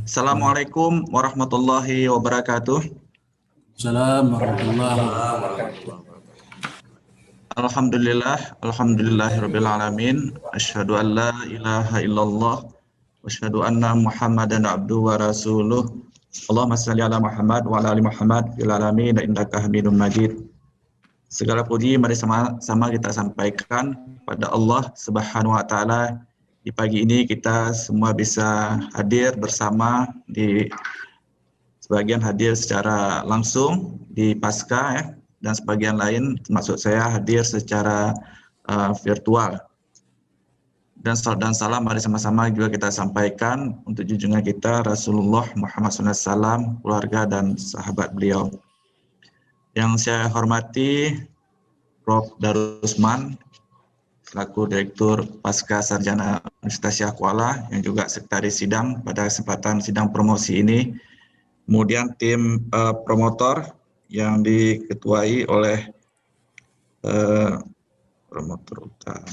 Assalamualaikum warahmatullahi wabarakatuh. Assalamualaikum warahmatullahi wabarakatuh. Alhamdulillahirabbil alamin. Asyhadu an la ilaha illallah wa asyhadu anna Muhammadan abduhu wa rasuluh. Allahumma shalli ala Muhammad wa ala ali Muhammad fil alamin innaka Hamidum Majid. Segala puji mari sama-sama kita sampaikan pada Allah Subhanahu wa taala. Di pagi ini kita semua bisa hadir bersama, sebagian hadir secara langsung di Pasca ya, dan sebagian lain termasuk saya hadir secara virtual. Dan salam dan salam mari sama-sama juga kita sampaikan untuk junjungan kita Rasulullah Muhammad SAW, keluarga dan sahabat beliau. Yang saya hormati Prof. Darusman selaku Direktur Pasca Sarjana Universitas Syah Kuala yang juga Sekretaris Sidang pada kesempatan sidang promosi ini. Kemudian tim promotor yang diketuai oleh promotor utama.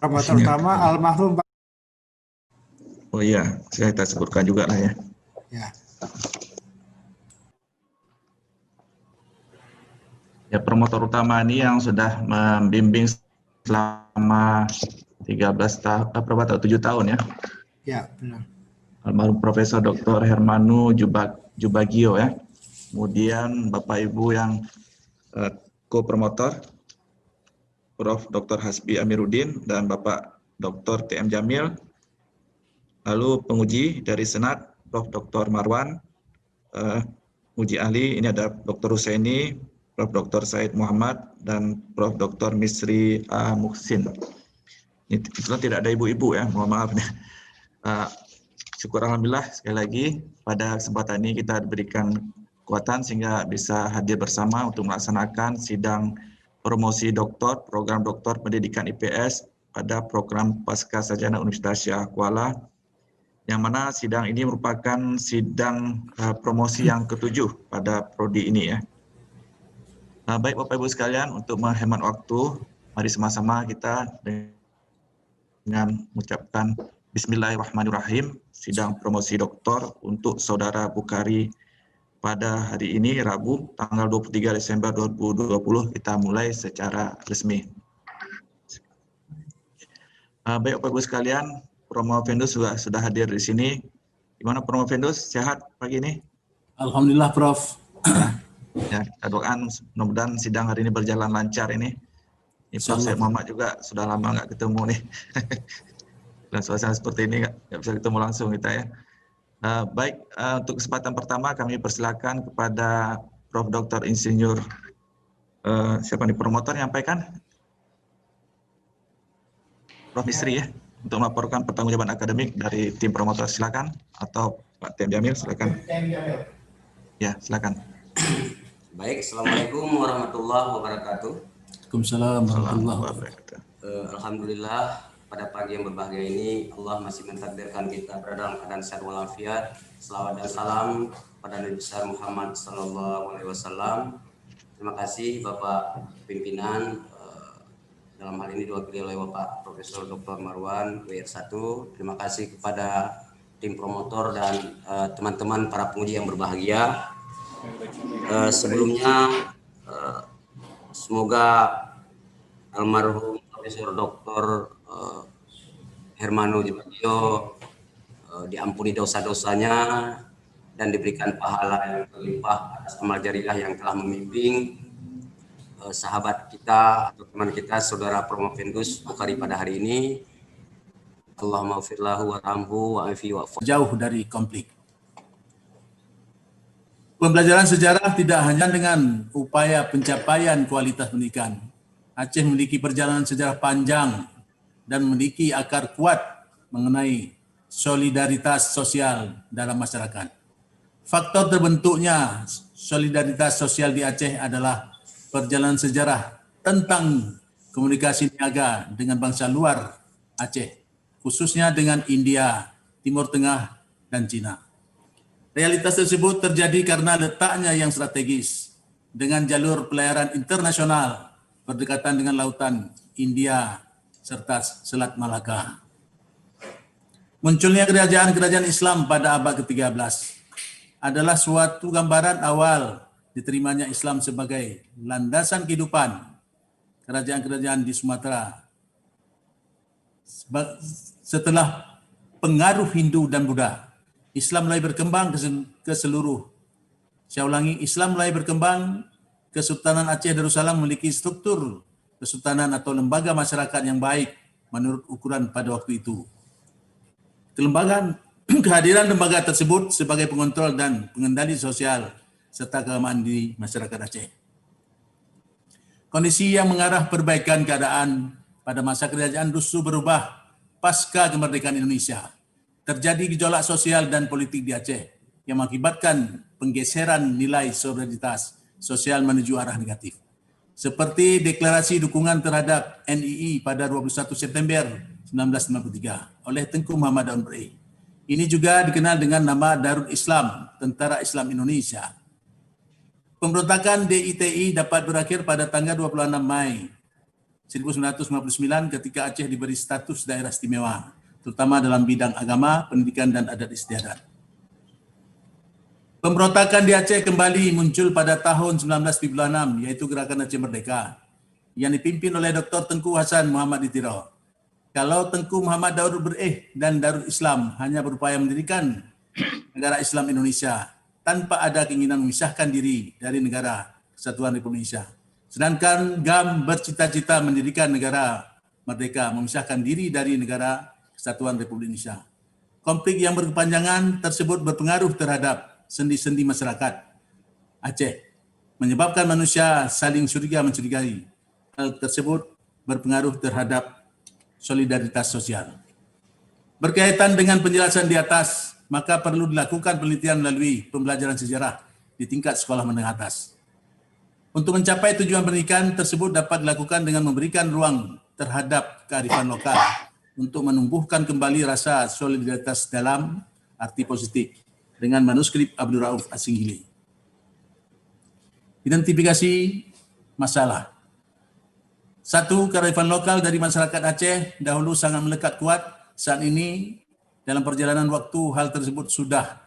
Promotor utama almarhum. Oh iya, saya kita sebutkan juga lah ya. Ya. Ya, promotor utama ini yang sudah membimbing selama 7 tahun ya. Ya, benar. Almarhum Profesor Dr. Hermanu Jubagio ya. Kemudian Bapak Ibu yang co-promotor Prof. Dr. Hasbi Amiruddin dan Bapak Dr. TM Jamil. Lalu penguji dari Senat Prof. Dr. Marwan, uji ahli ini ada Dr. Husaini, Prof. Dr. Said Muhammad, dan Prof. Dr. Misri A. Muhsin. Ini tidak ada ibu-ibu ya, mohon maaf nih. Syukur alhamdulillah sekali lagi pada kesempatan ini kita diberikan kekuatan sehingga bisa hadir bersama untuk melaksanakan sidang promosi doktor, program doktor pendidikan IPS pada program Pasca Sarjana Universitas Syah Kuala, yang mana sidang ini merupakan sidang promosi yang ke-7 pada prodi ini ya. Baik Bapak Ibu sekalian, untuk menghemat waktu, mari sama-sama kita dengan mengucapkan Bismillahirrahmanirrahim, sidang promosi doktor untuk Saudara Bukhari pada hari ini, Rabu, tanggal 23 Desember 2020, kita mulai secara resmi. Baik Bapak Ibu sekalian, Promo Vendus sudah hadir di sini. Gimana Promo Vendus, sehat pagi ini? Alhamdulillah Prof. Ya, kita doakan mudah-mudahan sidang hari ini berjalan lancar ini. Prof. Said Muhammad juga sudah lama nggak ketemu nih. Dan suasana seperti ini nggak bisa ketemu langsung kita ya. Baik, untuk kesempatan pertama kami persilakan kepada Prof. Dr. Insinyur siapa nih promotor nyampaikan? Prof. Misri ya, untuk melaporkan pertanggungjawaban akademik dari tim promotor, silakan. Atau Pak TM Jamil, silakan. Ya, silakan. Baik, Assalamualaikum warahmatullahi wabarakatuh. Waalaikumsalam warahmatullahi wabarakatuh. Alhamdulillah pada pagi yang berbahagia ini Allah masih mentakdirkan kita berada dalam keadaan sehat walafiat. Selawat dan salam pada Nabi besar Muhammad sallallahu alaihi wasallam. Terima kasih Bapak pimpinan, dalam hal ini diwakili oleh Bapak Profesor Dr. Marwan WR1. Terima kasih kepada tim promotor dan teman-teman para penguji yang berbahagia. Sebelumnya semoga almarhum Profesor Dr. Hermanu Jubagio diampuni dosa-dosanya dan diberikan pahala yang berlimpah atas amal jariah yang telah membimbing sahabat kita atau teman kita Saudara Promo Vendus Bukhari pada hari ini. Allahumma ufirlahu warhamhu wa'afi wa'fu. Jauh dari konflik. Pembelajaran sejarah tidak hanya dengan upaya pencapaian kualitas pendidikan. Aceh memiliki perjalanan sejarah panjang dan memiliki akar kuat mengenai solidaritas sosial dalam masyarakat. Faktor terbentuknya solidaritas sosial di Aceh adalah perjalanan sejarah tentang komunikasi niaga dengan bangsa luar Aceh, khususnya dengan India, Timur Tengah, dan Cina. Realitas tersebut terjadi karena letaknya yang strategis dengan jalur pelayaran internasional berdekatan dengan lautan India, serta Selat Malaka. Munculnya kerajaan-kerajaan Islam pada abad ke-13 adalah suatu gambaran awal diterimanya Islam sebagai landasan kehidupan kerajaan-kerajaan di Sumatera setelah pengaruh Hindu dan Buddha. Islam mulai berkembang ke seluruh. Saya ulangi, Islam mulai berkembang, Kesultanan Aceh Darussalam memiliki struktur kesultanan atau lembaga masyarakat yang baik menurut ukuran pada waktu itu. Kehadiran lembaga tersebut sebagai pengontrol dan pengendali sosial serta keagamaan di masyarakat Aceh. Kondisi yang mengarah perbaikan keadaan pada masa kerajaan justru berubah pasca kemerdekaan Indonesia. Terjadi gejolak sosial dan politik di Aceh yang mengakibatkan penggeseran nilai solidaritas sosial menuju arah negatif. Seperti deklarasi dukungan terhadap NII pada 21 September 1993 oleh Tengku Muhammad Daud Bereh. Ini juga dikenal dengan nama Darul Islam, Tentara Islam Indonesia. Pemberontakan DITI dapat berakhir pada tanggal 26 Mei 1959 ketika Aceh diberi status daerah istimewa, terutama dalam bidang agama, pendidikan, dan adat istiadat. Pemberontakan di Aceh kembali muncul pada tahun 1976, yaitu Gerakan Aceh Merdeka, yang dipimpin oleh Dr. Tengku Hasan Muhammad Itiro. Kalau Tengku Muhammad Daud Bereh dan Darul Islam hanya berupaya mendirikan negara Islam Indonesia tanpa ada keinginan memisahkan diri dari negara Kesatuan Republik Indonesia. Sedangkan GAM bercita-cita mendirikan negara merdeka, memisahkan diri dari negara Kesatuan Republik Indonesia. Konflik yang berkepanjangan tersebut berpengaruh terhadap sendi-sendi masyarakat Aceh, menyebabkan manusia saling curiga-mencurigai. Hal tersebut berpengaruh terhadap solidaritas sosial. Berkaitan dengan penjelasan di atas, maka perlu dilakukan penelitian melalui pembelajaran sejarah di tingkat sekolah menengah atas. Untuk mencapai tujuan pendidikan tersebut dapat dilakukan dengan memberikan ruang terhadap kearifan lokal untuk menumbuhkan kembali rasa solidaritas dalam arti positif dengan manuskrip Abdul Rauf As-Singgili. Identifikasi masalah. 1. Kearifan lokal dari masyarakat Aceh dahulu sangat melekat kuat. Saat ini dalam perjalanan waktu hal tersebut sudah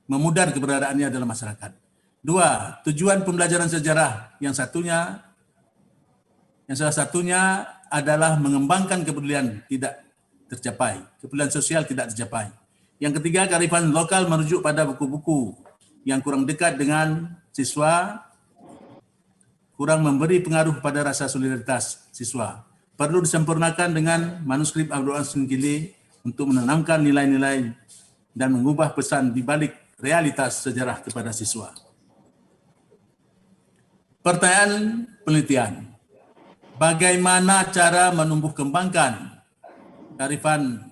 memudar keberadaannya dalam masyarakat. 2. Tujuan pembelajaran sejarah yang salah satunya adalah mengembangkan kepedulian tidak tercapai, kepedulian sosial tidak tercapai. Yang ketiga, kearifan lokal merujuk pada buku-buku yang kurang dekat dengan siswa, kurang memberi pengaruh pada rasa solidaritas siswa. Perlu disempurnakan dengan manuskrip Abdul Rauf As-Singgili untuk menanamkan nilai-nilai dan mengubah pesan di balik realitas sejarah kepada siswa. Pertanyaan penelitian. Bagaimana cara menumbuh kembangkan kearifan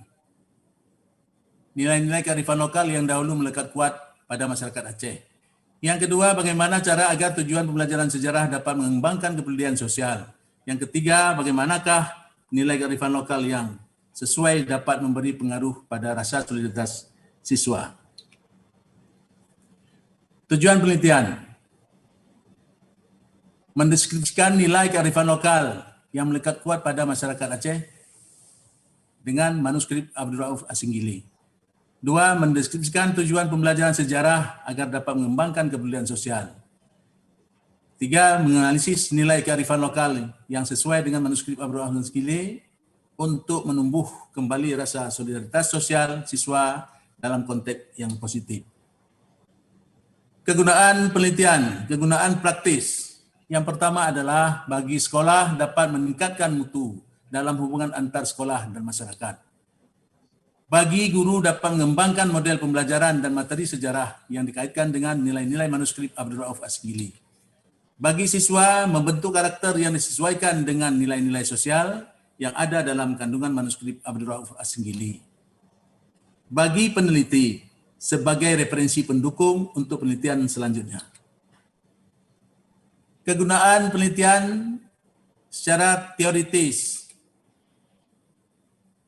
nilai-nilai kearifan lokal yang dahulu melekat kuat pada masyarakat Aceh? Yang kedua, bagaimana cara agar tujuan pembelajaran sejarah dapat mengembangkan kepedulian sosial? Yang ketiga, bagaimanakah nilai kearifan lokal yang sesuai dapat memberi pengaruh pada rasa solidaritas siswa? Tujuan penelitian. Mendeskripsikan nilai kearifan lokal yang melekat kuat pada masyarakat Aceh dengan manuskrip Abdul Rauf As-Singgili. 2. Mendeskripsikan tujuan pembelajaran sejarah agar dapat mengembangkan kepedulian sosial. 3. Menganalisis nilai kearifan lokal yang sesuai dengan manuskrip Abdul Rauf As-Singgili untuk menumbuh kembali rasa solidaritas sosial siswa dalam konteks yang positif. Kegunaan penelitian, kegunaan praktis. Yang pertama adalah bagi sekolah dapat meningkatkan mutu dalam hubungan antar sekolah dan masyarakat. Bagi guru dapat mengembangkan model pembelajaran dan materi sejarah yang dikaitkan dengan nilai-nilai manuskrip Abdul Rauf As-Singgili. Bagi siswa membentuk karakter yang disesuaikan dengan nilai-nilai sosial yang ada dalam kandungan manuskrip Abdul Rauf As-Singgili. Bagi peneliti sebagai referensi pendukung untuk penelitian selanjutnya. Kegunaan penelitian secara teoritis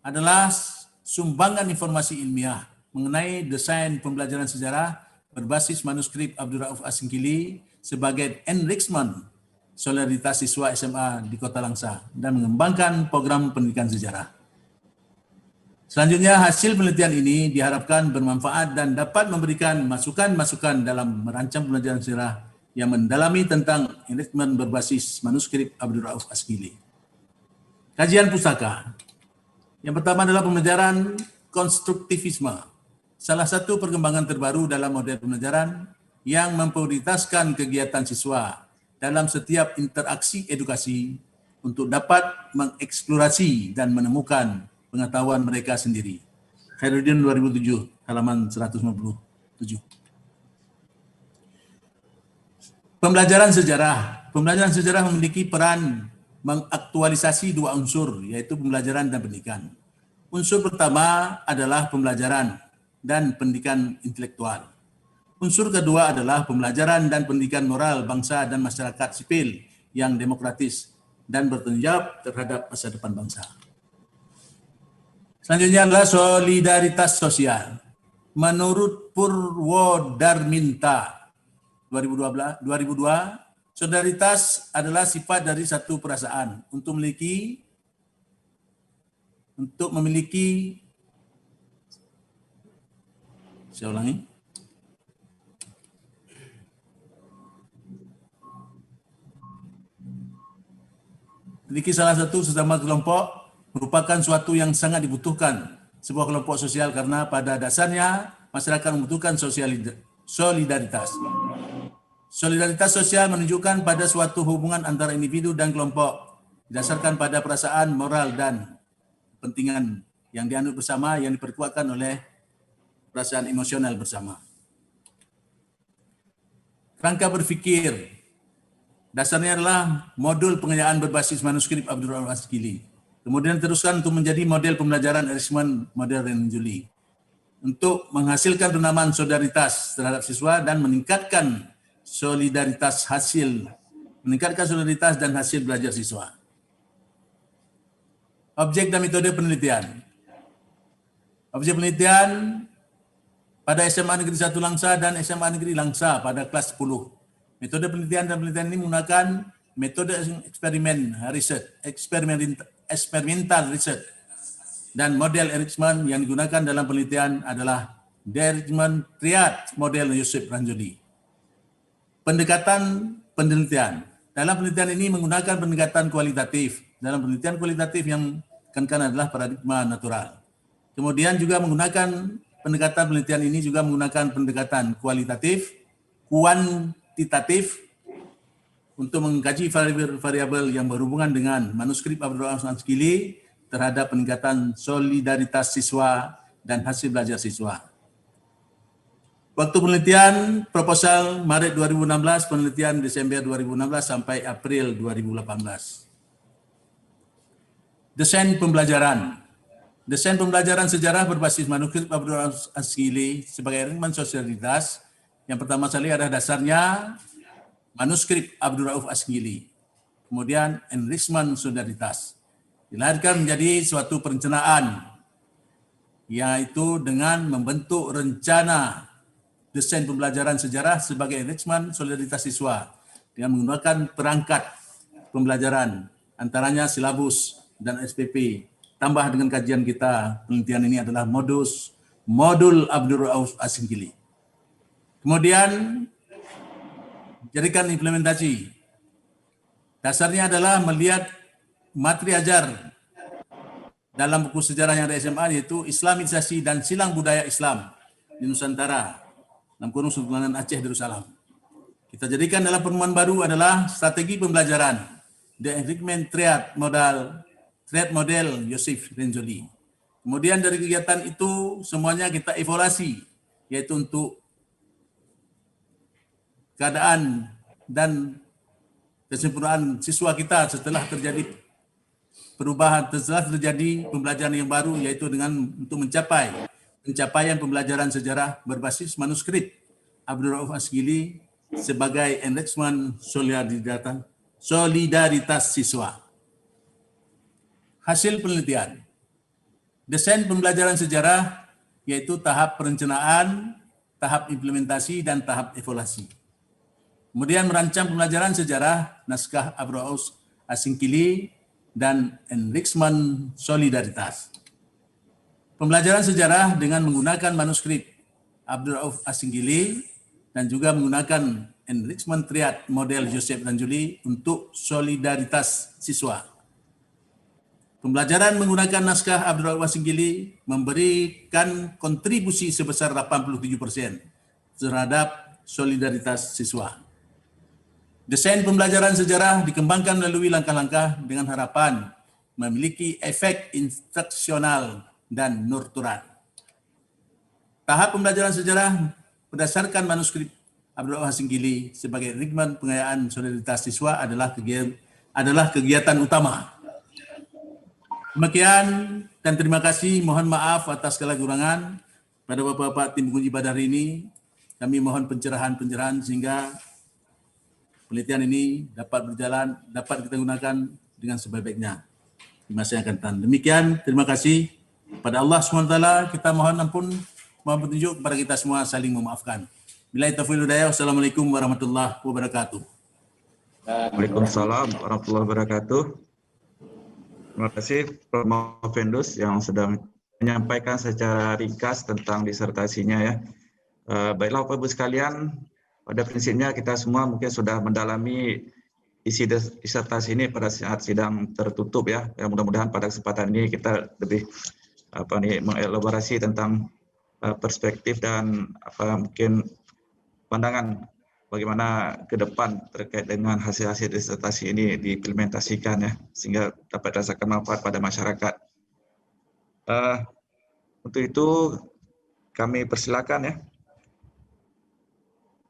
adalah sumbangan informasi ilmiah mengenai desain pembelajaran sejarah berbasis manuskrip Abdul Rauf As-Singgili sebagai enrichment solidaritas siswa SMA di Kota Langsa dan mengembangkan program pendidikan sejarah. Selanjutnya, hasil penelitian ini diharapkan bermanfaat dan dapat memberikan masukan-masukan dalam merancang pembelajaran sejarah yang mendalami tentang enrichment berbasis manuskrip Abdul Rauf Asgili. Kajian pustaka. Yang pertama adalah pembelajaran konstruktivisme. Salah satu perkembangan terbaru dalam model pembelajaran yang memprioritaskan kegiatan siswa dalam setiap interaksi edukasi untuk dapat mengeksplorasi dan menemukan pengetahuan mereka sendiri. Khairuddin 2007, halaman 157. Pembelajaran sejarah. Pembelajaran sejarah memiliki peran mengaktualisasi dua unsur, yaitu pembelajaran dan pendidikan. Unsur pertama adalah pembelajaran dan pendidikan intelektual. Unsur kedua adalah pembelajaran dan pendidikan moral bangsa dan masyarakat sipil yang demokratis dan bertanggung jawab terhadap masa depan bangsa. Selanjutnya adalah solidaritas sosial. Menurut Purwodarminta 2002, solidaritas adalah sifat dari satu perasaan untuk memiliki saya ulangi. Memiliki salah satu sesama kelompok merupakan suatu yang sangat dibutuhkan sebuah kelompok sosial karena pada dasarnya masyarakat membutuhkan solidaritas. Solidaritas sosial menunjukkan pada suatu hubungan antara individu dan kelompok didasarkan pada perasaan moral dan kepentingan yang dianut bersama yang diperkuatkan oleh perasaan emosional bersama. Kerangka berpikir dasarnya adalah modul pengayaan berbasis manuskrip Abdul Rauf Asgili. Kemudian teruskan untuk menjadi model pembelajaran enrichment model Renjuli untuk menghasilkan penamaan solidaritas terhadap siswa dan meningkatkan solidaritas dan hasil belajar siswa. Objek dan metode penelitian. Objek penelitian pada SMA Negeri 1 Langsa dan SMA Negeri Langsa pada kelas 10. Metode penelitian dan penelitian ini menggunakan metode experimental research dan model enrichment yang digunakan dalam penelitian adalah enrichment triad model Yusuf Ranjuli. Pendekatan penelitian. Dalam penelitian ini menggunakan pendekatan kualitatif. Dalam penelitian kualitatif yang ditekankan adalah paradigma natural. Kemudian juga menggunakan pendekatan penelitian ini juga menggunakan pendekatan kuantitatif untuk mengkaji variabel yang berhubungan dengan manuskrip Abdul Rauf Asgili terhadap peningkatan solidaritas siswa dan hasil belajar siswa. Waktu penelitian proposal Maret 2016, penelitian Desember 2016 sampai April 2018. Desain pembelajaran. Desain pembelajaran sejarah berbasis manuskrip Abdul Rauf Asgili sebagai enrichment solidaritas. Yang pertama sekali adalah dasarnya manuskrip Abdul Rauf Asgili. Kemudian enrichment solidaritas. Dilahirkan menjadi suatu perencanaan, yaitu dengan membentuk rencana desain pembelajaran sejarah sebagai enrichment solidaritas siswa dengan menggunakan perangkat pembelajaran, antaranya silabus dan SPP. Tambah dengan kajian kita, penelitian ini adalah modul Abdul Rauf Asgili. Kemudian jadikan implementasi. Dasarnya adalah melihat materi ajar dalam buku sejarah yang ada SMA, yaitu Islamisasi dan Silang Budaya Islam di Nusantara dalam kurung Sultanan Aceh Darussalam. Kita jadikan dalam penemuan baru adalah strategi pembelajaran The Enrichment Triad Model Yusuf Ranjuli. Kemudian dari kegiatan itu semuanya kita evaluasi, yaitu untuk keadaan dan kesempurnaan siswa kita setelah terjadi perubahan, setelah terjadi pembelajaran yang baru, yaitu dengan untuk mencapai pencapaian pembelajaran sejarah berbasis manuskrip Abdul Rauf Asgili sebagai enrichment solidaritas siswa. Hasil penelitian. Desain pembelajaran sejarah yaitu tahap perencanaan, tahap implementasi, dan tahap evaluasi. Kemudian merancang pembelajaran sejarah naskah Abdul Rauf Asingkili dan enrichment solidaritas. Pembelajaran sejarah dengan menggunakan manuskrip Abdul Rauf Asingkili dan juga menggunakan enrichment triad model Joseph Tanjuli untuk solidaritas siswa. Pembelajaran menggunakan naskah Abdul Rauf Asingkili memberikan kontribusi sebesar 87% terhadap solidaritas siswa. Desain pembelajaran sejarah dikembangkan melalui langkah-langkah dengan harapan memiliki efek instruksional dan nurturan. Tahap pembelajaran sejarah berdasarkan manuskrip Abdul Rauf Asingkili sebagai enrichment pengayaan solidaritas siswa adalah kegiatan utama. Demikian dan terima kasih. Mohon maaf atas segala kurangan pada Bapak-Bapak tim penguji pada hari ini. Kami mohon pencerahan-pencerahan sehingga penelitian ini dapat berjalan, dapat kita gunakan dengan sebaik-baiknya di masa yang akan datang. Demikian, terima kasih. Pada Allah SWT kita mohon ampun, mohon petunjuk kepada kita semua saling memaafkan. Billahi taufiq wal hidayah. Wassalamualaikum warahmatullahi wabarakatuh. Waalaikumsalam warahmatullahi wabarakatuh. Terima kasih Prof. Mafendus yang sudah menyampaikan secara ringkas tentang disertasinya ya. Baiklah Bapak Ibu sekalian, pada prinsipnya kita semua mungkin sudah mendalami isi disertasi ini pada saat sidang tertutup ya. Yang mudah-mudahan pada kesempatan ini kita lebih mengelaborasi tentang perspektif dan mungkin pandangan bagaimana ke depan terkait dengan hasil-hasil disertasi ini diimplementasikan ya, sehingga dapat dirasakan manfaat pada masyarakat. Untuk itu kami persilakan ya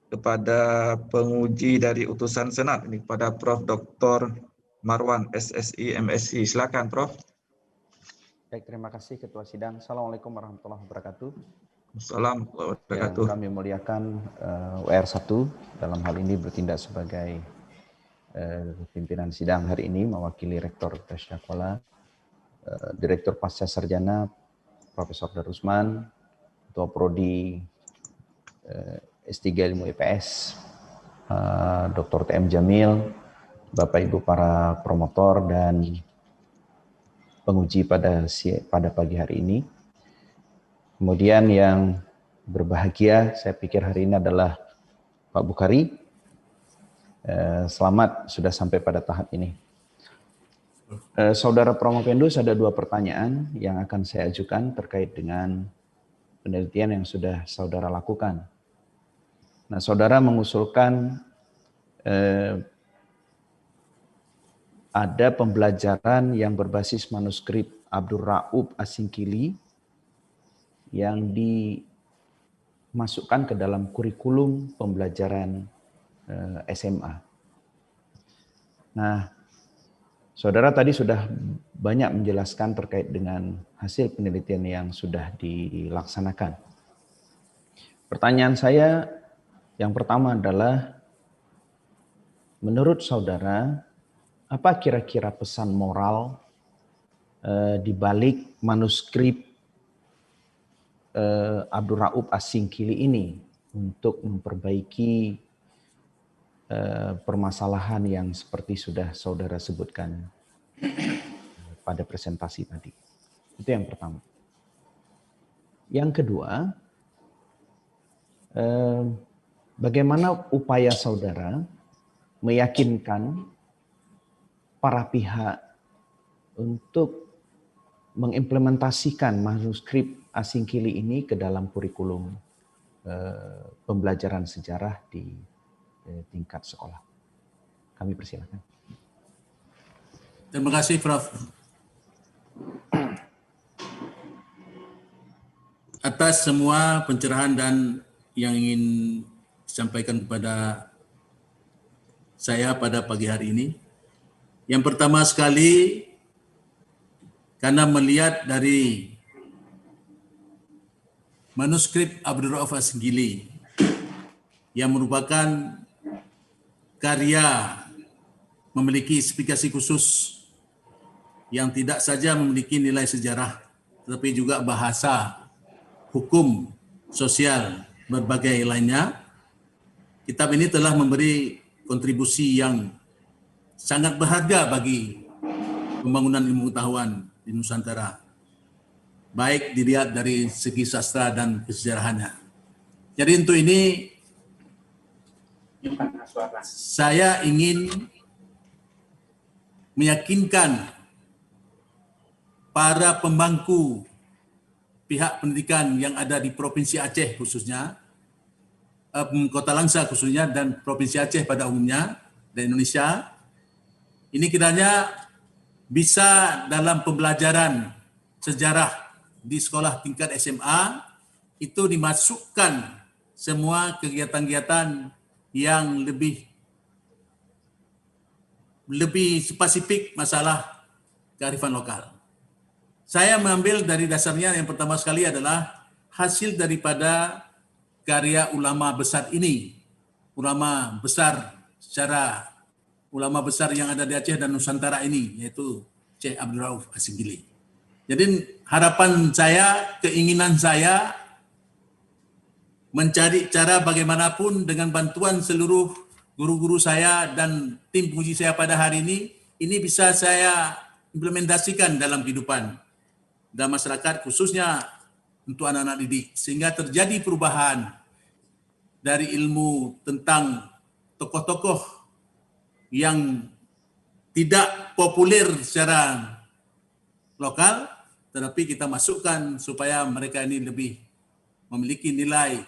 kepada penguji dari utusan Senat, ini kepada Prof. Dr. Marwan, SSI, MSc. Silakan Prof. Baik, terima kasih Ketua Sidang. Assalamualaikum warahmatullahi wabarakatuh. Assalamualaikum warahmatullahi wabarakatuh. Yang kami muliakan WR1 dalam hal ini bertindak sebagai pimpinan sidang hari ini, mewakili Rektor Tasyakuala, Direktur Pasca Sarjana Profesor Darusman, Ketua Prodi S3 Ilmu IPS, Dr. TM Jamil, Bapak Ibu para promotor dan penguji pada pagi hari ini. Kemudian yang berbahagia, saya pikir hari ini adalah Pak Bukhari. Selamat sudah sampai pada tahap ini. Saudara Prof. Mafendus, ada 2 pertanyaan yang akan saya ajukan terkait dengan penelitian yang sudah saudara lakukan. Nah, saudara mengusulkan ada pembelajaran yang berbasis manuskrip Abdul Rauf Asingkili yang dimasukkan ke dalam kurikulum pembelajaran SMA. Nah, saudara tadi sudah banyak menjelaskan terkait dengan hasil penelitian yang sudah dilaksanakan. Pertanyaan saya yang pertama adalah, menurut saudara, apa kira-kira pesan moral di balik manuskrip Abdul Rauf Asingkili ini untuk memperbaiki permasalahan yang seperti sudah saudara sebutkan pada presentasi tadi? Itu yang pertama. Yang kedua, bagaimana upaya saudara meyakinkan para pihak untuk mengimplementasikan manuskrip Asingkili ini ke dalam kurikulum pembelajaran sejarah di tingkat sekolah? Kami persilakan. Terima kasih Prof. Atas semua pencerahan dan yang ingin disampaikan kepada saya pada pagi hari ini. Yang pertama sekali, karena melihat dari manuskrip Abdul Rauf Asingkili yang merupakan karya memiliki spesifikasi khusus yang tidak saja memiliki nilai sejarah, tetapi juga bahasa, hukum, sosial, berbagai lainnya. kitab ini telah memberi kontribusi yang sangat berharga bagi pembangunan ilmu pengetahuan di Nusantara, baik dilihat dari segi sastra dan kesejarahannya. Jadi untuk ini saya ingin meyakinkan para pemangku pihak pendidikan yang ada di Provinsi Aceh khususnya, Kota Langsa khususnya, dan Provinsi Aceh pada umumnya, dan Indonesia, ini kiranya bisa dalam pembelajaran sejarah di sekolah tingkat SMA itu dimasukkan semua kegiatan-kegiatan yang lebih spesifik masalah kearifan lokal. Saya mengambil dari dasarnya yang pertama sekali adalah hasil daripada karya ulama besar ini, ulama besar yang ada di Aceh dan Nusantara ini, yaitu Syekh Abdul Rauf Asigili. Jadi harapan saya, keinginan saya mencari cara bagaimanapun dengan bantuan seluruh guru-guru saya dan tim penguji saya pada hari ini bisa saya implementasikan dalam kehidupan dan masyarakat, khususnya untuk anak-anak didik, sehingga terjadi perubahan dari ilmu tentang tokoh-tokoh yang tidak populer secara lokal, tetapi kita masukkan supaya mereka ini lebih memiliki nilai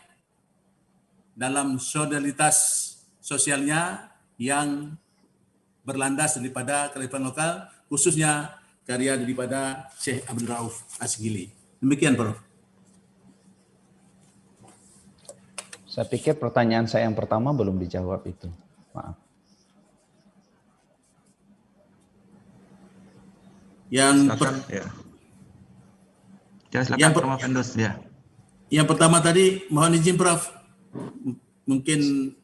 dalam solidaritas sosialnya yang berlandas daripada kearifan lokal, khususnya karya daripada Syekh Abdul Rauf Asigili. Demikian, Prof. Saya pikir pertanyaan saya yang pertama belum dijawab itu. Maaf. Silakan, ya. Ya, silakan Prof. Endus, ya. Yang pertama tadi, mohon izin Prof. Mungkin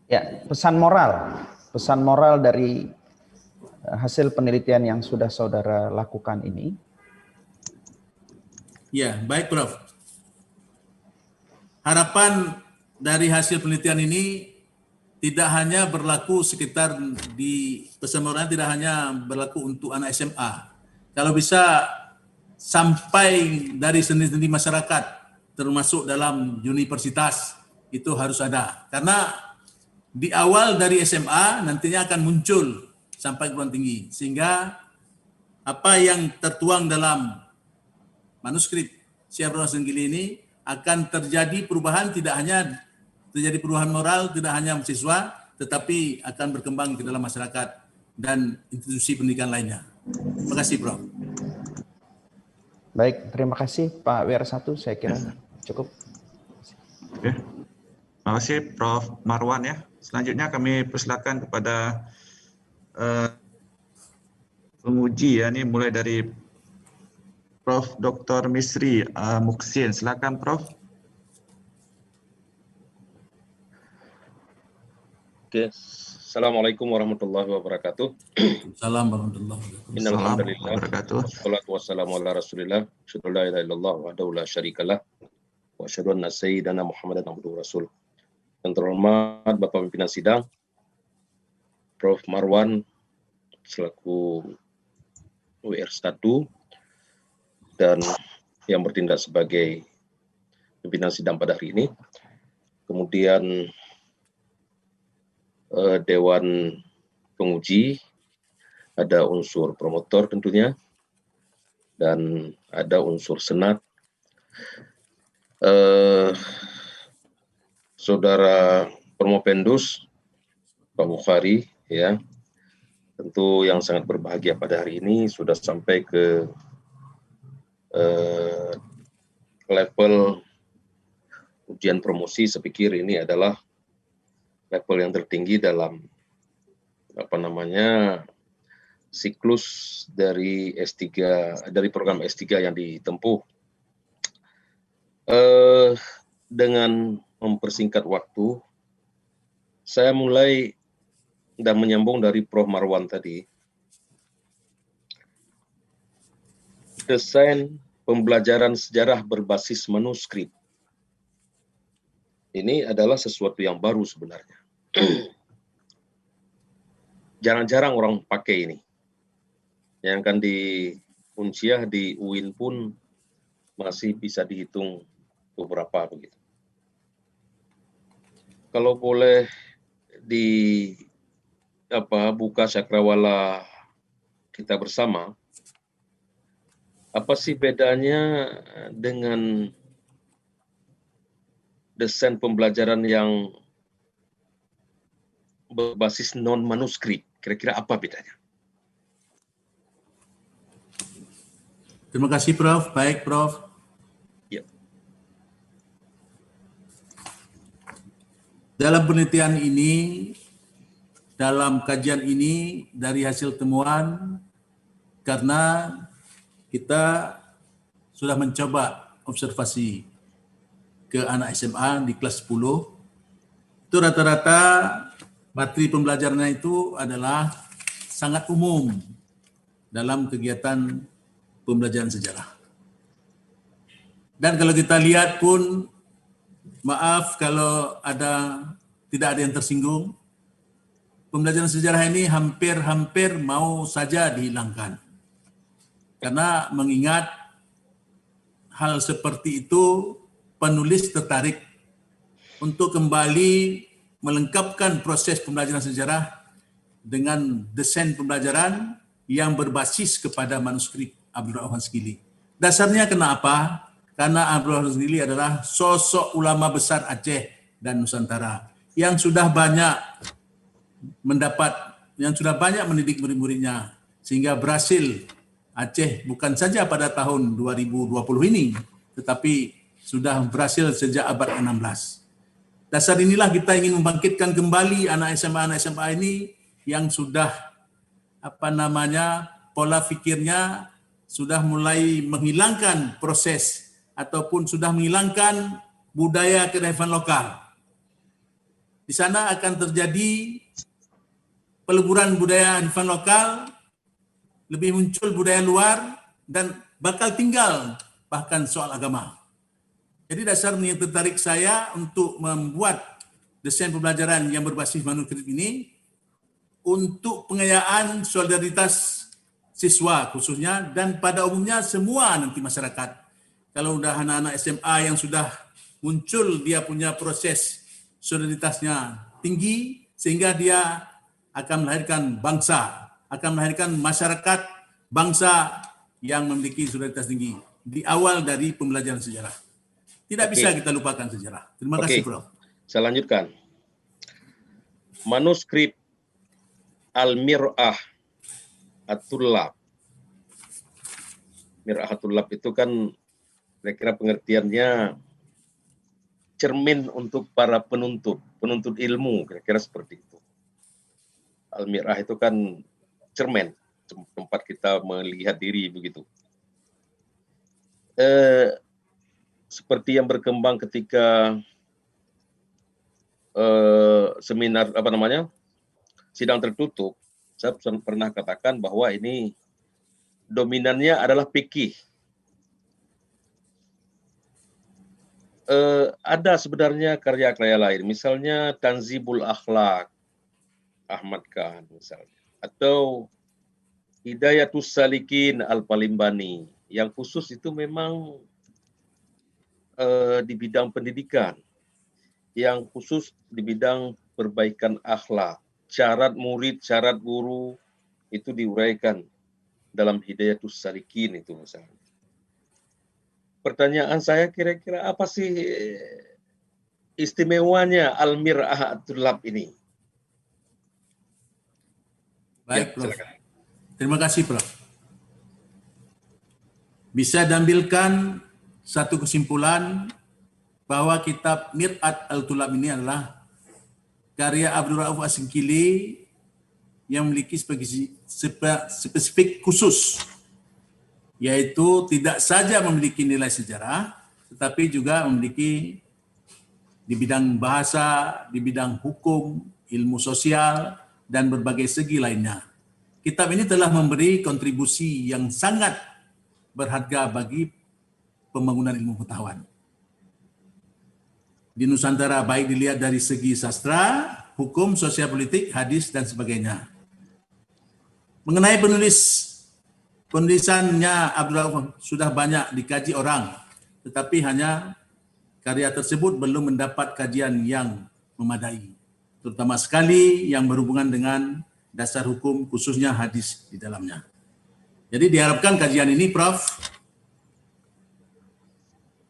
ya, pesan moral dari hasil penelitian yang sudah saudara lakukan ini. Ya, baik Prof. Harapan dari hasil penelitian ini tidak hanya berlaku sekitar di pesan moral, tidak hanya berlaku untuk anak SMA. Kalau bisa sampai dari sendi-sendi masyarakat, termasuk dalam universitas, itu harus ada. Karena di awal dari SMA nantinya akan muncul sampai perguruan tinggi, sehingga apa yang tertuang dalam manuskrip Syekh Abdul Rauf Asigili ini akan terjadi perubahan, tidak hanya terjadi perubahan moral, tidak hanya siswa, tetapi akan berkembang ke dalam masyarakat dan institusi pendidikan lainnya. Terima kasih, Prof. Baik, terima kasih Pak WR1, saya kira cukup. Oke. Terima kasih Prof. Marwan, ya. Selanjutnya kami persilakan kepada penguji, ya, ini mulai dari Prof. Dr. Misri Muksin. Silakan Prof. Oke, Assalamualaikum warahmatullahi wabarakatuh. Assalamualaikum warahmatullahi wabarakatuh. Innalhamdulillah, wabarakatuh. wassalatu wassalamu ala rasulillah, asyhadu an la ilaha illallah wahdahu la syarikalah, wa asyhadu anna sayyidana Muhammadan abduhu rasul. Yang terhormat Bapak Pimpinan Sidang, Prof. Marwan selaku WR1 dan yang bertindak sebagai pimpinan sidang pada hari ini. Kemudian Dewan Penguji, ada unsur promotor tentunya, dan ada unsur senat. Saudara Promopendus, Pak Bukhari, ya, tentu yang sangat berbahagia pada hari ini sudah sampai ke level ujian promosi. Saya pikir ini adalah level yang tertinggi dalam siklus dari S3, dari program S3 yang ditempuh. Dengan mempersingkat waktu, saya mulai dan menyambung dari Prof. Marwan tadi. Desain pembelajaran sejarah berbasis manuskrip Ini adalah sesuatu yang baru sebenarnya. Jarang-jarang orang pakai ini. Yang kan di Unsiah, di UIN pun masih bisa dihitung beberapa begitu. Kalau boleh buka cakrawala kita bersama, apa sih bedanya dengan desain pembelajaran yang berbasis non-manuskrip? Kira-kira apa bedanya? Terima kasih Prof. Baik Prof. Ya. Dalam penelitian ini, dalam kajian ini, dari hasil temuan, karena kita sudah mencoba observasi ke anak SMA di kelas 10, itu rata-rata materi pembelajarannya itu adalah sangat umum dalam kegiatan pembelajaran sejarah. Dan kalau kita lihat pun, maaf kalau tidak ada yang tersinggung, pembelajaran sejarah ini hampir mau saja dihilangkan. Karena mengingat hal seperti itu, penulis tertarik untuk kembali melengkapkan proses pembelajaran sejarah dengan desain pembelajaran yang berbasis kepada manuskrip Abdul Rahman Shingili. Dasarnya kenapa? Karena Abdul Rahman Shingili adalah sosok ulama besar Aceh dan Nusantara yang sudah banyak mendidik murid-muridnya, sehingga berhasil Aceh bukan saja pada tahun 2020 ini, tetapi sudah berhasil sejak abad 16. Dasar inilah kita ingin membangkitkan kembali anak SMA ini yang sudah pola fikirnya sudah mulai menghilangkan proses ataupun sudah menghilangkan budaya kearifan lokal. Di sana akan terjadi peleburan budaya kearifan lokal, lebih muncul budaya luar, dan bakal tinggal bahkan soal agama. Jadi dasar yang tertarik saya untuk membuat desain pembelajaran yang berbasis manuskrip ini untuk pengayaan solidaritas siswa khususnya, dan pada umumnya semua nanti masyarakat. Kalau udah anak-anak SMA yang sudah muncul, dia punya proses solidaritasnya tinggi, sehingga dia akan melahirkan bangsa, akan melahirkan masyarakat bangsa yang memiliki solidaritas tinggi di awal dari pembelajaran sejarah. Tidak bisa kita lupakan sejarah. Terima kasih, Prof. Saya lanjutkan. Manuskrip Al-Mir'ah At-Tullab. Mir'ah At-Tullab itu kan kira-kira pengertiannya cermin untuk para penuntut ilmu, kira-kira seperti itu. Al-Mir'ah itu kan cermin, tempat kita melihat diri begitu. Seperti yang berkembang ketika seminar sidang tertutup, saya pernah katakan bahwa ini dominannya adalah fikih. Ada sebenarnya karya-karya lain, misalnya Tanzibul Akhlaq Ahmad Khan misalnya, atau Hidayatus Salikin Al-Palimbani, yang khusus itu memang di bidang pendidikan, yang khusus di bidang perbaikan akhlak, syarat murid, syarat guru, itu diuraikan dalam Hidayatus Salikin itu misalnya. Pertanyaan saya, kira-kira apa sih istimewanya Al-Mir'ah At-Tullab ini? Baik, Prof. Silakan. Terima kasih, Prof. Bisa diambilkan satu kesimpulan bahwa kitab Mir'at Al-Tullab ini adalah karya Abdul Rauf Shingili yang memiliki spesifik khusus, yaitu tidak saja memiliki nilai sejarah, tetapi juga memiliki di bidang bahasa, di bidang hukum, ilmu sosial, dan berbagai segi lainnya. Kitab ini telah memberi kontribusi yang sangat berharga bagi pembangunan ilmu pengetahuan. di Nusantara, baik dilihat dari segi sastra, hukum, sosial politik, hadis, dan sebagainya. Mengenai penulisannya Abdul Rauf sudah banyak dikaji orang, tetapi hanya karya tersebut belum mendapat kajian yang memadai, terutama sekali yang berhubungan dengan dasar hukum, khususnya hadis di dalamnya. Jadi diharapkan kajian ini, Prof,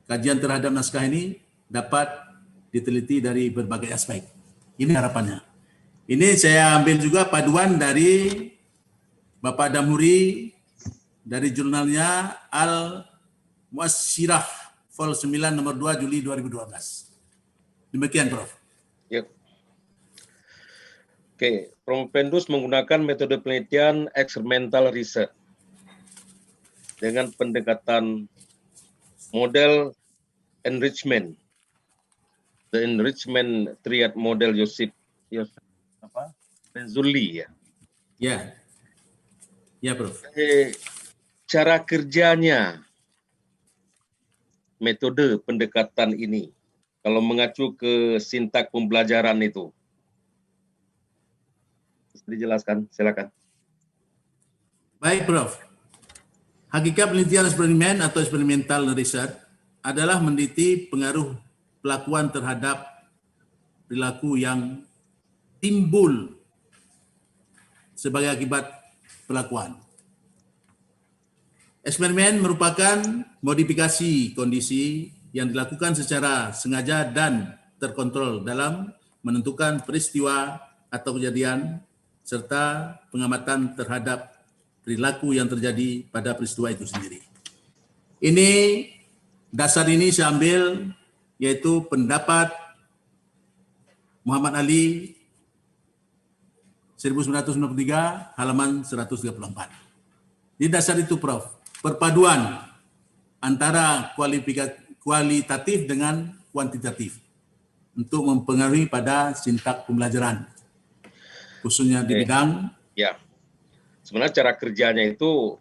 kajian terhadap naskah ini dapat diteliti dari berbagai aspek. Ini harapannya. Ini saya ambil juga paduan dari Bapak Damhuri dari jurnalnya Al-Muasyirah Vol 9 nomor 2 Juli 2012. Demikian, Prof. Yep. Oke, Profendus menggunakan metode penelitian experimental research dengan pendekatan model enrichment, the enrichment triad model Yosef Benzuli ya. Ya. Ya, Prof. Cara kerjanya, metode pendekatan ini, kalau mengacu ke sintak pembelajaran itu, bisa dijelaskan, silakan. Baik, Prof. Hakikat penelitian eksperimen atau experimental research adalah meneliti pengaruh pelakuan terhadap perilaku yang timbul sebagai akibat pelakuan. Eksperimen merupakan modifikasi kondisi yang dilakukan secara sengaja dan terkontrol dalam menentukan peristiwa atau kejadian serta pengamatan terhadap perilaku yang terjadi pada peristiwa itu sendiri. Ini dasar ini saya ambil yaitu pendapat Muhammad Ali 1993 halaman 134. Di dasar itu, Prof, perpaduan antara kualitatif dengan kuantitatif untuk mempengaruhi pada sintak pembelajaran, khususnya di bidang. Ya, sebenarnya cara kerjanya itu,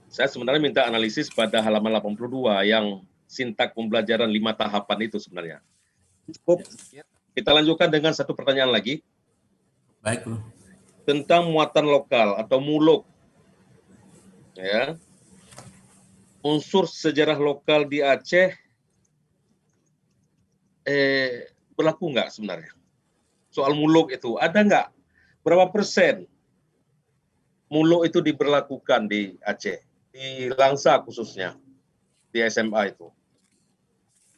saya sebenarnya minta analisis pada halaman 82 yang sintak pembelajaran 5 tahapan itu sebenarnya. Cukup. Kita lanjutkan dengan satu pertanyaan lagi. Baik, Prof. Tentang muatan lokal atau muluk. Ya. Unsur sejarah lokal di Aceh berlaku nggak sebenarnya? Soal muluk itu ada nggak? Berapa persen muluk itu diberlakukan di Aceh, di Langsa khususnya, di SMA itu?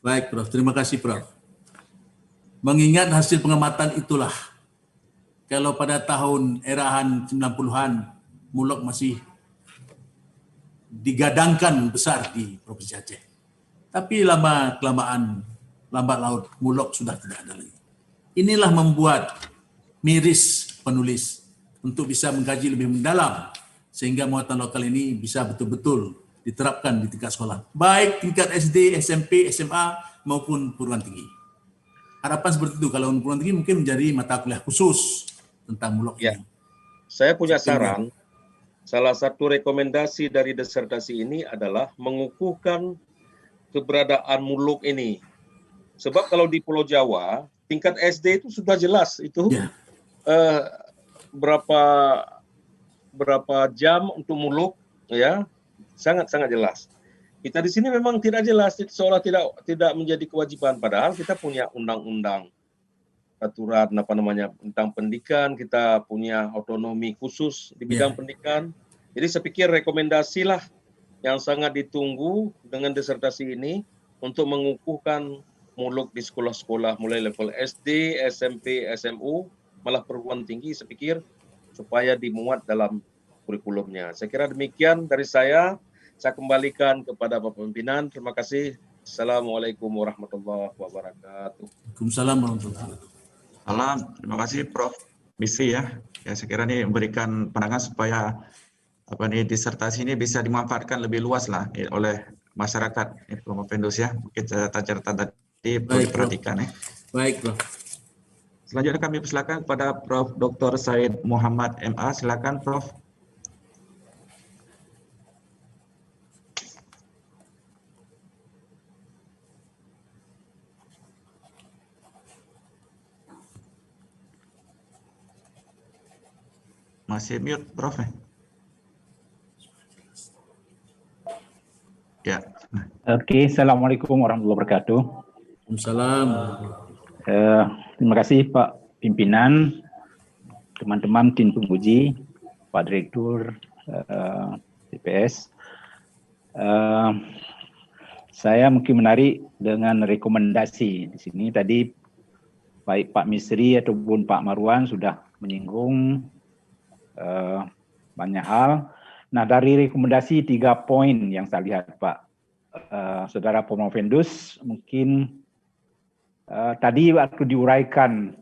Baik, Prof. Terima kasih, Prof. Mengingat hasil pengamatan itulah, kalau pada tahun erahan 90-an, muluk masih digadangkan besar di Provinsi Aceh. Tapi lama-kelamaan, lambat laut, muluk sudah tidak ada lagi. Inilah membuat miris penulis untuk bisa mengkaji lebih mendalam, sehingga muatan lokal ini bisa betul-betul diterapkan di tingkat sekolah, baik tingkat SD, SMP, SMA, maupun perguruan tinggi. Harapan seperti itu, kalau perguruan tinggi mungkin menjadi mata kuliah khusus tentang muluk ya. ini. Saya punya saran, salah satu rekomendasi dari disertasi ini adalah mengukuhkan keberadaan muluk ini. Sebab kalau di Pulau Jawa, tingkat SD itu sudah jelas, itu berapa jam untuk muluk, ya, sangat-sangat jelas. Kita di sini memang tidak jelas, seolah tidak menjadi kewajiban, padahal kita punya undang-undang, aturan tentang pendidikan, kita punya otonomi khusus di bidang pendidikan. Jadi saya pikir rekomendasilah yang sangat ditunggu dengan disertasi ini untuk mengukuhkan muluk di sekolah-sekolah mulai level SD, SMP, SMU, malah perguruan tinggi, saya pikir supaya dimuat dalam kurikulumnya. Saya kira demikian dari saya. Saya kembalikan kepada Bapak Pimpinan. Terima kasih. Assalamualaikum warahmatullahi wabarakatuh. Waalaikumsalam warahmatullahi wabarakatuh. Salam, terima kasih Prof. Bisri ya. Ya, saya kira ini memberikan pandangan supaya disertasi ini bisa dimanfaatkan lebih luas lah oleh masyarakat. Prof. Pendus ya. Mungkin catatan tadi perlu diperhatikan ya. Baik, Prof. Selanjutnya kami persilakan kepada Prof. Dr. Said Muhammad MA. Silakan Prof. Masih mute, Prof. Ya. Oke, Assalamualaikum warahmatullahi wabarakatuh. Waalaikumsalam. Terima kasih Pak Pimpinan, teman-teman tim penguji, Pak Direktur TPS. Saya mungkin menarik dengan rekomendasi di sini. Tadi baik Pak Misri ataupun Pak Marwan sudah menyinggung banyak hal. Nah, dari rekomendasi 3 poin yang saya lihat Pak, Saudara Promovendus, mungkin tadi waktu diuraikan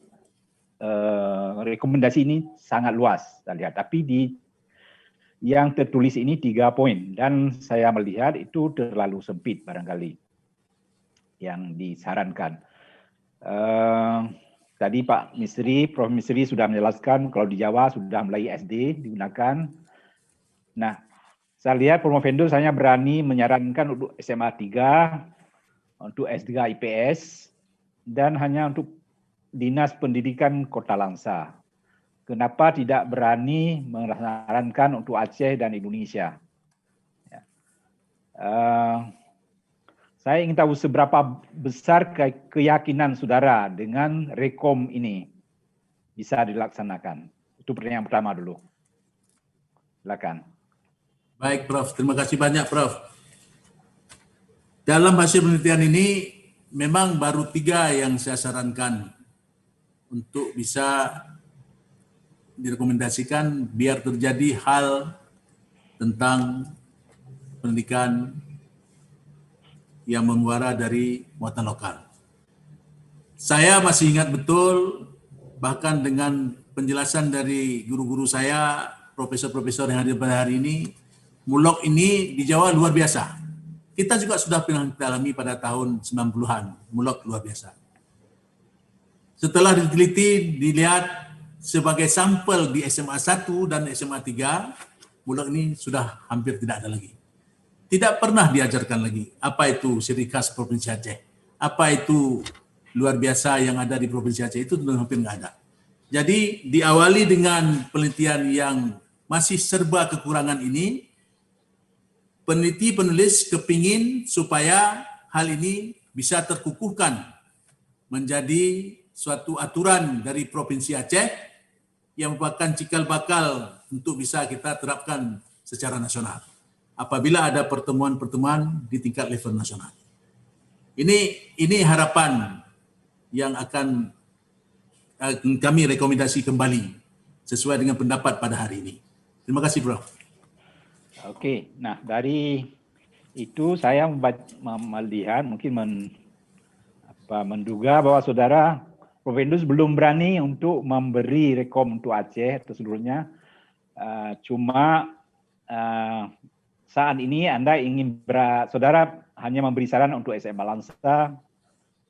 rekomendasi ini sangat luas saya lihat, tapi di yang tertulis ini 3 poin dan saya melihat itu terlalu sempit barangkali yang disarankan. Tadi Pak Misri, Prof. Misri sudah menjelaskan kalau di Jawa sudah mulai SD digunakan. Nah, saya lihat Promovendus hanya berani menyarankan untuk SMA 3, untuk S3 IPS, dan hanya untuk Dinas Pendidikan Kota Langsa. Kenapa tidak berani menyarankan untuk Aceh dan Indonesia? Ya. Saya ingin tahu seberapa besar keyakinan saudara dengan rekom ini bisa dilaksanakan. Itu pertanyaan pertama dulu. Silakan. Baik, Prof. Terima kasih banyak, Prof. Dalam hasil penelitian ini, memang baru 3 yang saya sarankan untuk bisa direkomendasikan biar terjadi hal tentang pendidikan yang memuara dari muatan lokal. Saya masih ingat betul, bahkan dengan penjelasan dari guru-guru saya, profesor-profesor yang hadir pada hari ini, Mulok ini di Jawa luar biasa. Kita juga sudah pernah alami pada tahun 90-an, Mulok luar biasa. Setelah diteliti, dilihat sebagai sampel di SMA 1 dan SMA 3, Mulok ini sudah hampir tidak ada lagi. Tidak pernah diajarkan lagi apa itu ciri khas Provinsi Aceh. Apa itu luar biasa yang ada di Provinsi Aceh, itu hampir nggak ada. Jadi diawali dengan penelitian yang masih serba kekurangan ini, peneliti penulis kepingin supaya hal ini bisa terkukuhkan menjadi suatu aturan dari Provinsi Aceh yang merupakan cikal bakal untuk bisa kita terapkan secara nasional apabila ada pertemuan-pertemuan di tingkat level nasional. Ini harapan yang akan kami rekomendasi kembali sesuai dengan pendapat pada hari ini. Terima kasih, Prof. Oke, nah dari itu saya melihat mungkin menduga bahwa saudara Promovendus belum berani untuk memberi rekom untuk Aceh atau seluruhnya. Cuma saat ini Anda ingin saudara hanya memberi saran untuk SMA Langsa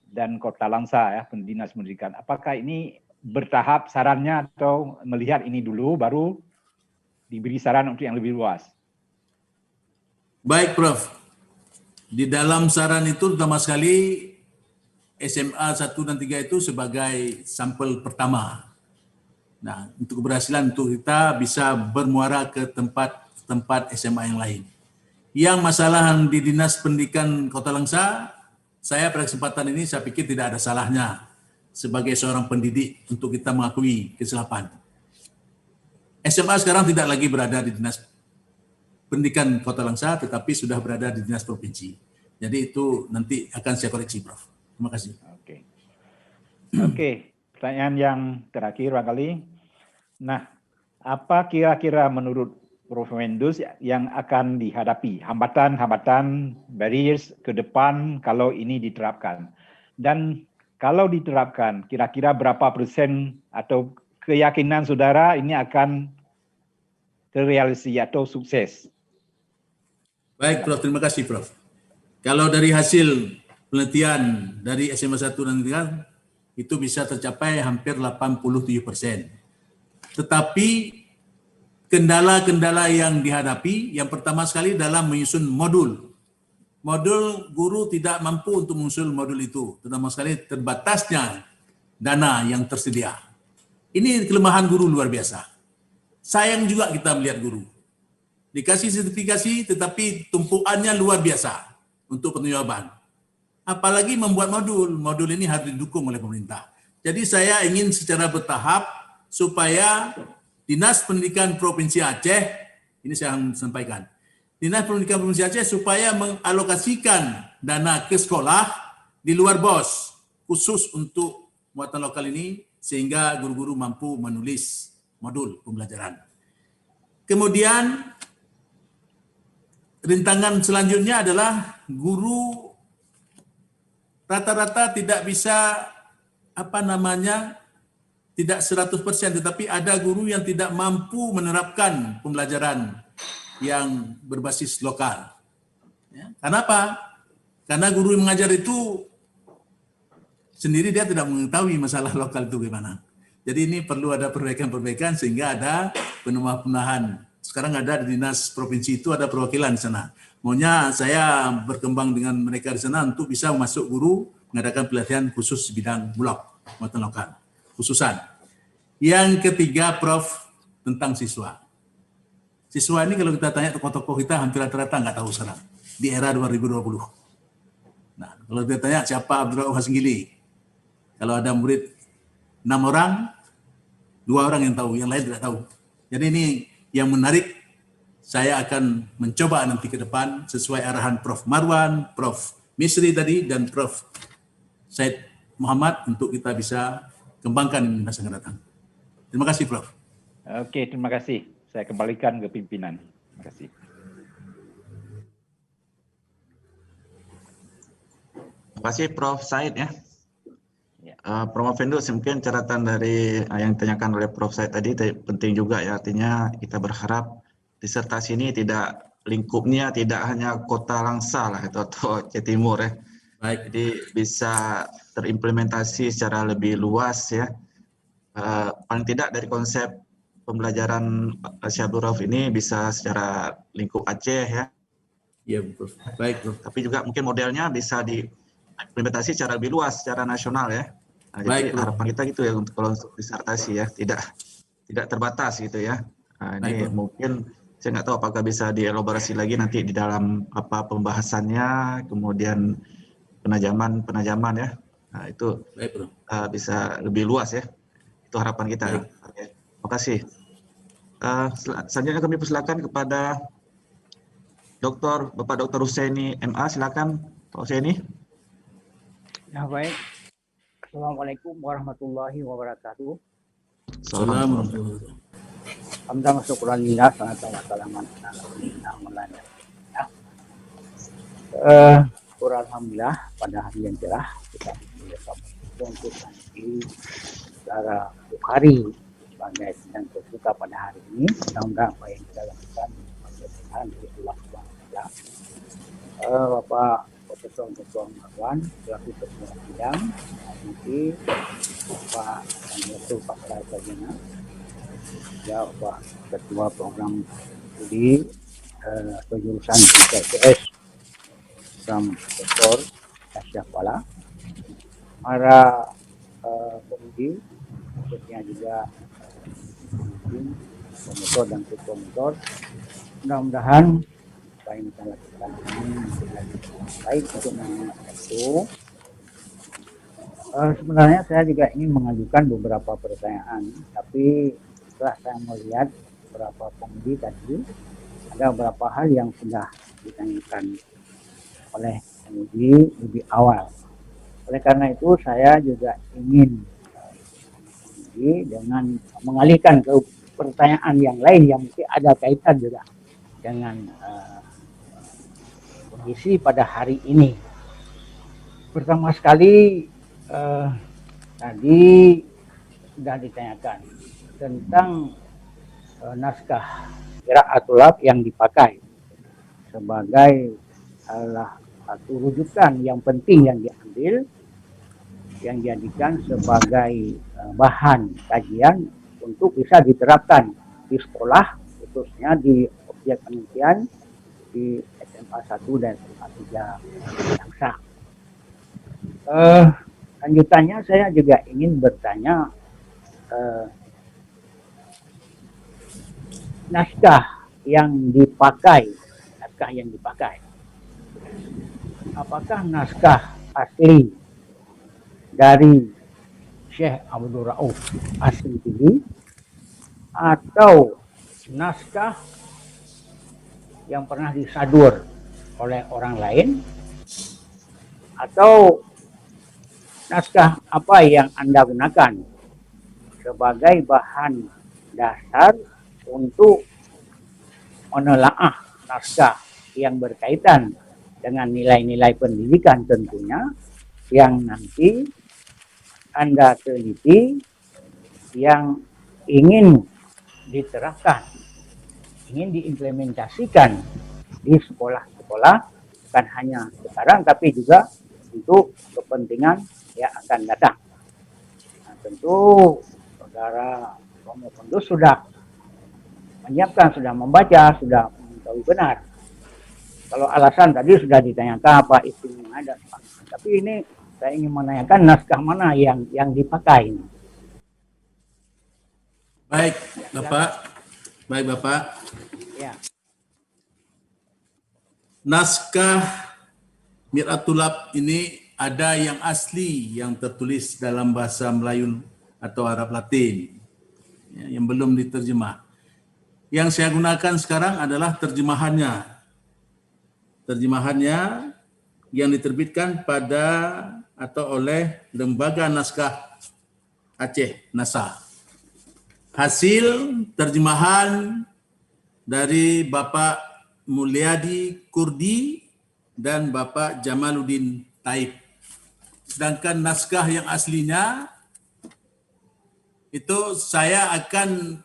dan Kota Langsa ya, Dinas Pendidikan. Apakah ini bertahap sarannya atau melihat ini dulu baru diberi saran untuk yang lebih luas? Baik, Prof. Di dalam saran itu pertama sekali SMA 1 dan 3 itu sebagai sampel pertama. Nah, untuk keberhasilan untuk kita bisa bermuara ke tempat SMA yang lain. Yang masalah di Dinas Pendidikan Kota Langsa, saya pada kesempatan ini saya pikir tidak ada salahnya sebagai seorang pendidik untuk kita mengakui kesilapan. SMA sekarang tidak lagi berada di Dinas Pendidikan Kota Langsa, tetapi sudah berada di Dinas Provinsi. Jadi itu nanti akan saya koreksi, Prof. Terima kasih. Oke. Pertanyaan yang terakhir barangkali. Nah, apa kira-kira menurut Prof. Mendus yang akan dihadapi? Hambatan-hambatan, barriers ke depan kalau ini diterapkan. Dan kalau diterapkan, kira-kira berapa persen atau keyakinan saudara ini akan terrealisasi atau sukses? Baik, Prof. Terima kasih, Prof. Kalau dari hasil penelitian dari SMA 1 dan 3, itu bisa tercapai hampir 87%. Tetapi kendala-kendala yang dihadapi, yang pertama sekali dalam menyusun modul. Modul guru tidak mampu untuk menyusun modul itu, terutama sekali terbatasnya dana yang tersedia. Ini kelemahan guru luar biasa. sayang juga kita melihat guru. Dikasih sertifikasi tetapi tumpuannya luar biasa untuk penjawaban. Apalagi membuat modul. Modul ini harus didukung oleh pemerintah. Jadi saya ingin secara bertahap supaya Dinas Pendidikan Provinsi Aceh, ini saya sampaikan, Dinas Pendidikan Provinsi Aceh supaya mengalokasikan dana ke sekolah di luar BOS khusus untuk muatan lokal ini sehingga guru-guru mampu menulis modul pembelajaran. Kemudian rintangan selanjutnya adalah guru rata-rata tidak bisa tidak 100%, tetapi ada guru yang tidak mampu menerapkan pembelajaran yang berbasis lokal. Ya. Kenapa? Karena guru yang mengajar itu sendiri dia tidak mengetahui masalah lokal itu gimana. Jadi ini perlu ada perbaikan-perbaikan sehingga ada pemenahan. Sekarang ada di dinas provinsi itu ada perwakilan di sana. Maunya saya berkembang dengan mereka di sana untuk bisa masuk guru mengadakan pelatihan khusus bidang bulog muatan lokal khususan. Yang ketiga, Prof, tentang siswa. Siswa ini kalau kita tanya tokoh-tokoh kita hampir rata-rata nggak tahu sekarang di era 2020. Nah, kalau kita tanya siapa Abdurrahman Hasgili, kalau ada murid 6 orang, 2 orang yang tahu, yang lain tidak tahu. Jadi ini yang menarik. Saya akan mencoba nanti ke depan sesuai arahan Prof Marwan, Prof Misri tadi, dan Prof Said Muhammad untuk kita bisa kembangkan di masa yang datang. Terima kasih, Prof. Oke, terima kasih. Saya kembalikan ke pimpinan. Terima kasih. Terima kasih Prof Said ya. Ya. Prof Vendus, mungkin catatan dari yang ditanyakan oleh Prof Said tadi penting juga ya, artinya kita berharap disertasi ini lingkupnya tidak hanya Kota Langsa lah atau Aceh Timur ya. Baik. Jadi bisa terimplementasi secara lebih luas ya. Paling tidak dari konsep pembelajaran Syekh Abdul Rauf ini bisa secara lingkup Aceh ya. Iya, Prof. Baik, Prof. Tapi juga mungkin modelnya bisa diimplementasi secara lebih luas, secara nasional ya. Nah, Baik, jadi Prof. harapan kita gitu ya kalau untuk disertasi ya, tidak terbatas gitu ya. Nah, ini Baik, Prof. mungkin saya nggak tahu apakah bisa dielaborasi lagi nanti di dalam pembahasannya, kemudian penajaman ya. Nah, itu Baik, Prof. bisa lebih luas ya. Itu harapan kita. Baik. Oke. Terima kasih. Selanjutnya kami persilakan kepada Bapak Dr. Husaini MA, silakan Pak Husaini. Ya, baik. Assalamualaikum warahmatullahi wabarakatuh. Assalamualaikum. Hamdan syukuran lillah salaman alhamdulillah pada hari yang cerah kita untuk nanti saudara Bukhari sebagai sidang terbuka pada hari ini. Mudah-mudahan apa yang kita lakukan Tuhan Allah SWT. Bapak Profesor Dr. Marwan selaku ketua sidang, nanti Bapak Dr. Pakar Sarjana, ya Bapak Ketua Program Studi Jurusan ITS Sam Dr. Asyaf Wala, para pemudi, khususnya juga promotor dan promotor. Mudah-mudahan apa yang kita lakukan ini menjadi baik untuk mengenai itu. Sebenarnya saya juga ingin mengajukan beberapa pertanyaan, tapi setelah saya melihat beberapa pemudi tadi, ada beberapa hal yang sudah ditanyakan oleh pemudi lebih awal. Oleh karena itu saya juga ingin dengan mengalihkan ke pertanyaan yang lain yang mungkin ada kaitan juga dengan kondisi pada hari ini. Pertama sekali tadi sudah ditanyakan tentang naskah qiraatul lab yang dipakai sebagai salah satu rujukan yang penting yang diambil, yang dijadikan sebagai bahan kajian untuk bisa diterapkan di sekolah, khususnya di objek penelitian di SMA 1 dan SMA 3 Langsa. Lanjutannya saya juga ingin bertanya naskah yang dipakai, apakah naskah asli dari Syekh Abdul Rauf As-Sintili atau naskah yang pernah disadur oleh orang lain, atau naskah apa yang Anda gunakan sebagai bahan dasar untuk menelaah naskah yang berkaitan dengan nilai-nilai pendidikan tentunya, yang nanti Anda teliti, yang ingin diterapkan, ingin diimplementasikan di sekolah-sekolah, bukan hanya sekarang tapi juga untuk kepentingan yang akan datang. Nah, tentu saudara Romo Pondus sudah menyiapkan, sudah membaca, sudah mengetahui benar. Kalau alasan tadi sudah ditanyakan apa isinya ada, tapi ini saya ingin menanyakan naskah mana yang dipakai. Baik, Bapak. Baik, Bapak. Ya. Naskah Mir'atulab ini ada yang asli yang tertulis dalam bahasa Melayu atau Arab Latin, ya, yang belum diterjemah. Yang saya gunakan sekarang adalah terjemahannya. Terjemahannya yang diterbitkan pada atau oleh Lembaga Naskah Aceh, NASA. Hasil terjemahan dari Bapak Mulyadi Kurdi dan Bapak Jamaluddin Taib. Sedangkan naskah yang aslinya itu saya akan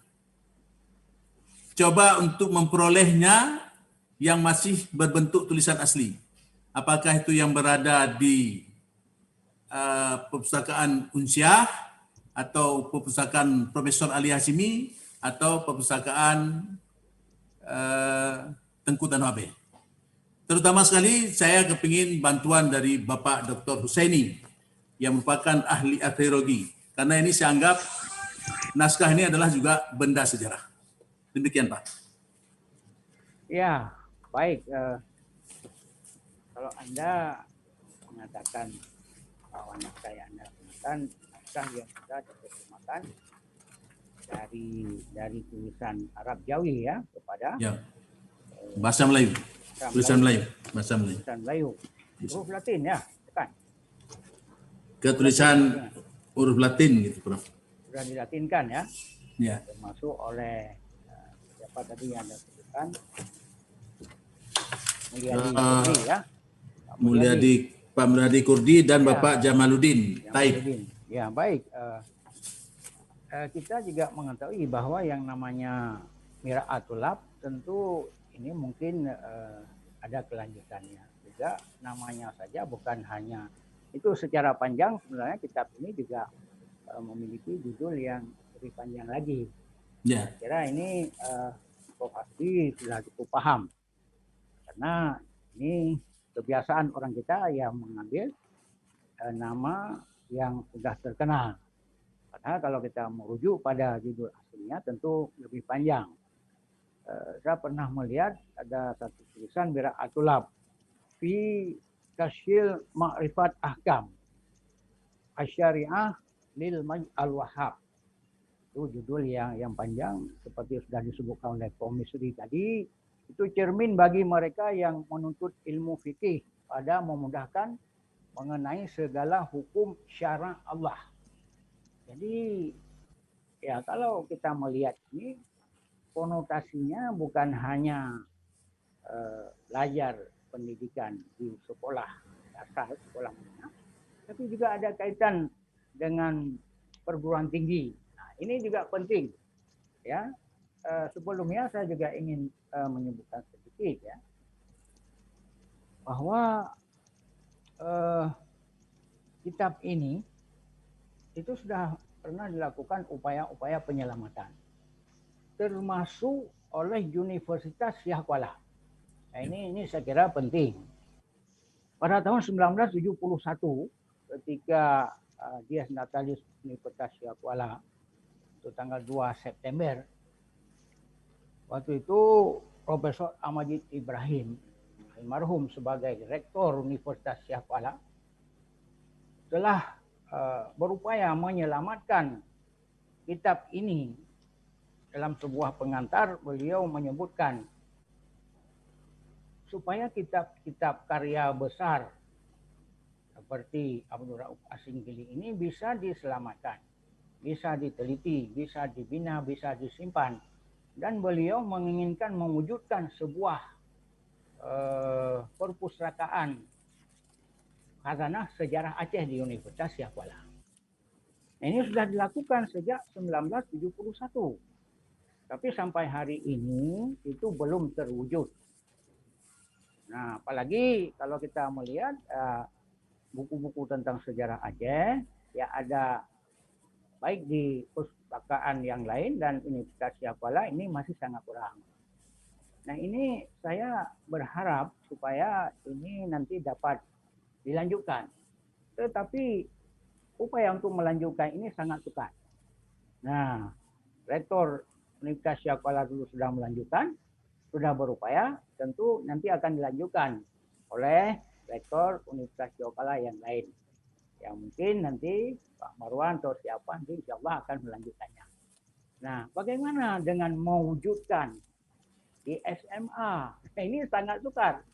coba untuk memperolehnya yang masih berbentuk tulisan asli. Apakah itu yang berada di perpustakaan Unsyah atau perpustakaan Profesor Ali Hashimi atau perpustakaan Tengku Tanwabe. Terutama sekali saya kepingin bantuan dari Bapak Dr. Husaini yang merupakan ahli arkeologi, karena ini saya anggap naskah ini adalah juga benda sejarah. Demikian, Pak. Ya, baik. Kalau Anda mengatakan bahwa naskah yang Anda gunakan naskah yang sudah diterjemahkan dari tulisan Arab Jawi ya kepada bahasa Melayu. Tulisan Melayu, bahasa Melayu. Tulisan Melayu. Huruf Latin ya, kan? Ke tulisan huruf Latin gitu, Prof. Sudah dilatinkan ya. Ya. Termasuk oleh siapa tadi yang Anda sebutkan? Mulyadi Kurdi ya. Pak Mulyadi Kurdi dan Bapak Jamaluddin Taib. Ya, baik. Kita juga mengetahui bahwa yang namanya Mir'atulab tentu ini mungkin ada kelanjutannya. Juga namanya saja bukan hanya itu secara panjang, sebenarnya kitab ini juga memiliki judul yang lebih panjang lagi. Ya. Saya kira ini Prof. Hasbi sudah cukup paham. Karena ini kebiasaan orang kita yang mengambil nama yang sudah terkenal. Karena kalau kita merujuk pada judul aslinya tentu lebih panjang. Saya pernah melihat ada satu tulisan Mir'atulab fi Kasyil Ma'rifat Ahkam Asyariah lil Al-Wahhab. Itu judul yang panjang seperti sudah disebutkan oleh Prof. Misri tadi. Itu cermin bagi mereka yang menuntut ilmu fikih pada memudahkan mengenai segala hukum syara Allah. Jadi ya kalau kita melihat ini konotasinya bukan hanya belajar pendidikan di sekolah dasar, sekolah menengah, tapi juga ada kaitan dengan perguruan tinggi. Nah, ini juga penting ya. Sebelumnya saya juga ingin menyebutkan sedikit ya bahwa kitab ini itu sudah pernah dilakukan upaya-upaya penyelamatan termasuk oleh Universitas Syah Kuala. Nah, ini saya kira penting. Pada tahun 1971 ketika Dies Natalis Universitas Syah Kuala itu tanggal 2 September Waktu itu Profesor Ahmad Ibrahim almarhum sebagai Rektor Universitas Shah Kuala telah berupaya menyelamatkan kitab ini. Dalam sebuah pengantar beliau menyebutkan supaya kitab-kitab karya besar seperti Abdul Rauf Asingkili ini bisa diselamatkan, bisa diteliti, bisa dibina, bisa disimpan. Dan beliau menginginkan mewujudkan sebuah perpustakaan khazanah sejarah Aceh di Universitas Shah Kuala. Ini sudah dilakukan sejak 1971. Tapi sampai hari ini itu belum terwujud. Nah, apalagi kalau kita melihat buku-buku tentang sejarah Aceh, ya ada baik di perpustakaan yang lain dan Universitas Shah Kuala ini masih sangat kurang. Nah, ini saya berharap supaya ini nanti dapat dilanjutkan. Tetapi upaya untuk melanjutkan ini sangat sukar. Nah, Rektor Universitas Shah Kuala dulu sudah melanjutkan, sudah berupaya, tentu nanti akan dilanjutkan oleh Rektor Universitas Shah Kuala yang lain. Yang mungkin nanti Pak Marwan atau siapa nanti insya Allah akan melanjutkannya. Nah, bagaimana dengan mewujudkan di SMA? Ini sangat sukar.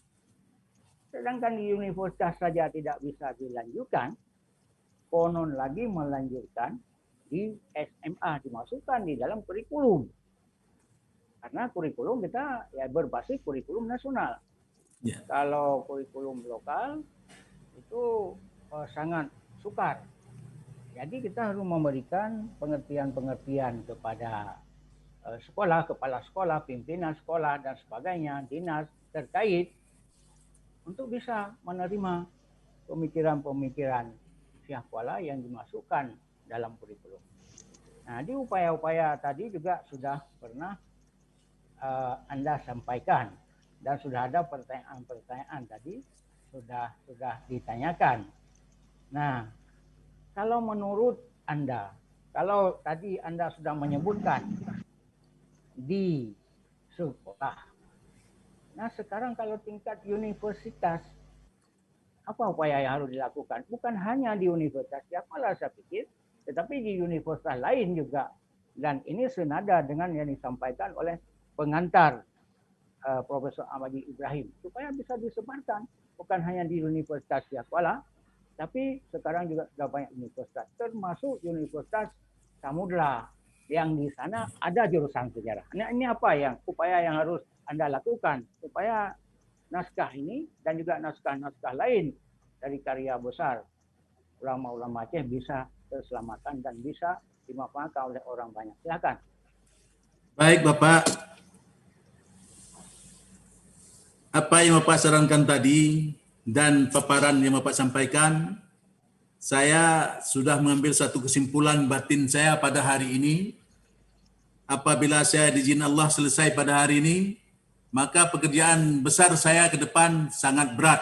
Sedangkan di universitas saja tidak bisa dilanjutkan, konon lagi melanjutkan di SMA, dimasukkan di dalam kurikulum. Karena kurikulum kita ya berbasis kurikulum nasional. Yeah. Kalau kurikulum lokal itu sangat sukar. Jadi kita harus memberikan pengertian-pengertian kepada sekolah, kepala sekolah, pimpinan sekolah dan sebagainya, dinas terkait untuk bisa menerima pemikiran-pemikiran Shah Kuala yang dimasukkan dalam kurikulum. Nah, di upaya-upaya tadi juga sudah pernah Anda sampaikan dan sudah ada pertanyaan-pertanyaan tadi sudah ditanyakan. Nah, kalau menurut Anda, kalau tadi Anda sudah menyebutkan di sekolah, nah sekarang kalau tingkat universitas, apa upaya yang harus dilakukan? Bukan hanya di Universitas Shah Kuala saya pikir, tetapi di universitas lain juga. Dan ini senada dengan yang disampaikan oleh pengantar Profesor Ahmad Ibrahim, supaya bisa disebarkan bukan hanya di Universitas Shah Kuala, tapi sekarang juga sudah banyak universitas, termasuk Universitas Samudra yang di sana ada jurusan sejarah. Nah, ini apa yang upaya yang harus Anda lakukan supaya naskah ini dan juga naskah-naskah lain dari karya besar ulama-ulama Aceh bisa terselamatkan dan bisa dimanfaatkan oleh orang banyak. Silakan. Baik Bapak, apa yang Bapak sarankan tadi dan paparan yang Bapak sampaikan, saya sudah mengambil satu kesimpulan batin saya pada hari ini. Apabila saya diizin Allah selesai pada hari ini, maka pekerjaan besar saya ke depan sangat berat,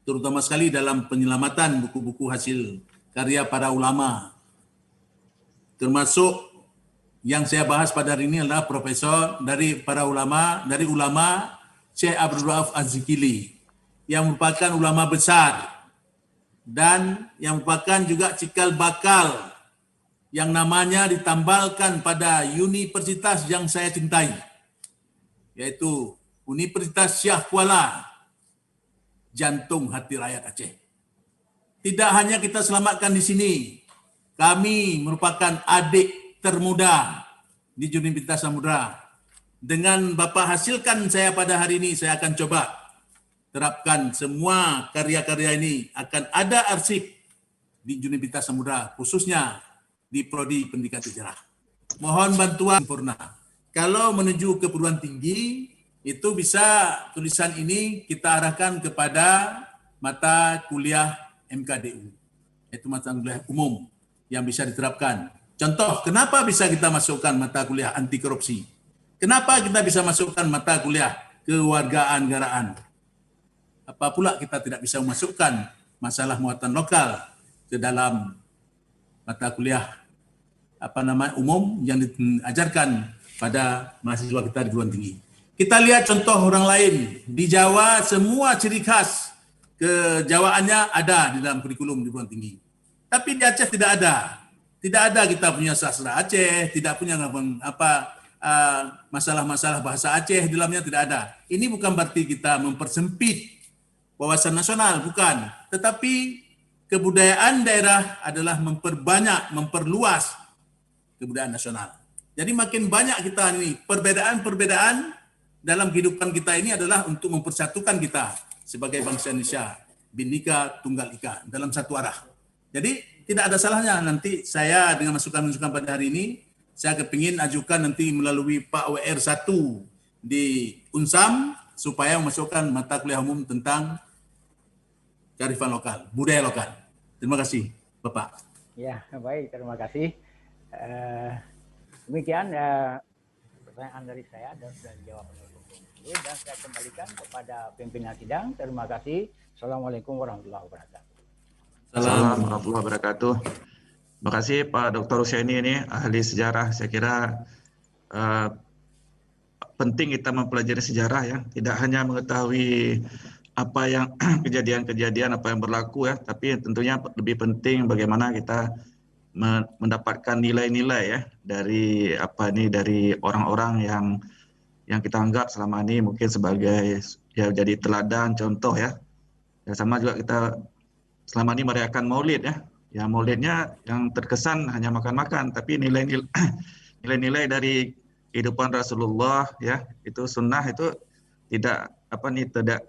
terutama sekali dalam penyelamatan buku-buku hasil karya para ulama. Termasuk yang saya bahas pada hari ini adalah profesor dari para ulama, dari ulama Syekh Abdul Rauf Az-Zikili, yang merupakan ulama besar dan yang merupakan juga cikal bakal yang namanya ditambalkan pada universitas yang saya cintai, yaitu Universitas Shah Kuala, jantung hati rakyat Aceh. Tidak hanya kita selamatkan di sini, kami merupakan adik termuda di Universitas Samudra. Dengan Bapak hasilkan saya pada hari ini, saya akan coba terapkan semua karya-karya ini, akan ada arsip di Universitas Samudra, khususnya di Prodi Pendidikan Sejarah. Mohon bantuan sempurna. Kalau menuju ke perguruan tinggi, itu bisa tulisan ini kita arahkan kepada mata kuliah MKDU. Itu mata kuliah umum yang bisa diterapkan. Contoh, kenapa bisa kita masukkan mata kuliah anti korupsi? Kenapa kita bisa masukkan mata kuliah kewargaan negaraan? Apa pula kita tidak bisa memasukkan masalah muatan lokal ke dalam mata kuliah umum yang diajarkan pada mahasiswa kita di perguruan tinggi. Kita lihat contoh orang lain. Di Jawa semua ciri khas kejawaannya ada di dalam kurikulum di perguruan tinggi. Tapi di Aceh tidak ada. Tidak ada kita punya sastra Aceh, tidak punya masalah-masalah bahasa Aceh di dalamnya, tidak ada. Ini bukan berarti kita mempersempit wawasan nasional, bukan. Tetapi kebudayaan daerah adalah memperbanyak, memperluas kebudayaan nasional. Jadi makin banyak kita ini, perbedaan-perbedaan dalam kehidupan kita ini adalah untuk mempersatukan kita sebagai bangsa Indonesia, Bhinneka Tunggal Ika, dalam satu arah. Jadi tidak ada salahnya nanti saya dengan masukan-masukan pada hari ini, saya kepingin ajukan nanti melalui Pak WR1 di Unsam supaya memasukkan mata kuliah umum tentang kearifan lokal, budaya lokal. Terima kasih, Bapak. Ya, baik. Terima kasih. Demikian pertanyaan dari saya dan sudah dijawab oleh Bung Guru, dan saya kembalikan kepada pimpinan sidang. Terima kasih. Assalamualaikum warahmatullahi wabarakatuh. Assalamualaikum warahmatullahi wabarakatuh. Terima kasih Pak Dr. Husaini ini ahli sejarah. Saya kira penting kita mempelajari sejarah ya, tidak hanya mengetahui apa yang kejadian-kejadian apa yang berlaku ya, tapi tentunya lebih penting bagaimana kita mendapatkan nilai-nilai ya dari dari orang-orang yang kita anggap selama ini mungkin sebagai ya jadi teladan contoh ya. Ya sama juga kita selama ini merayakan Maulid ya. Ya Maulidnya yang terkesan hanya makan-makan, tapi nilai-nilai dari kehidupan Rasulullah ya, itu sunnah itu tidak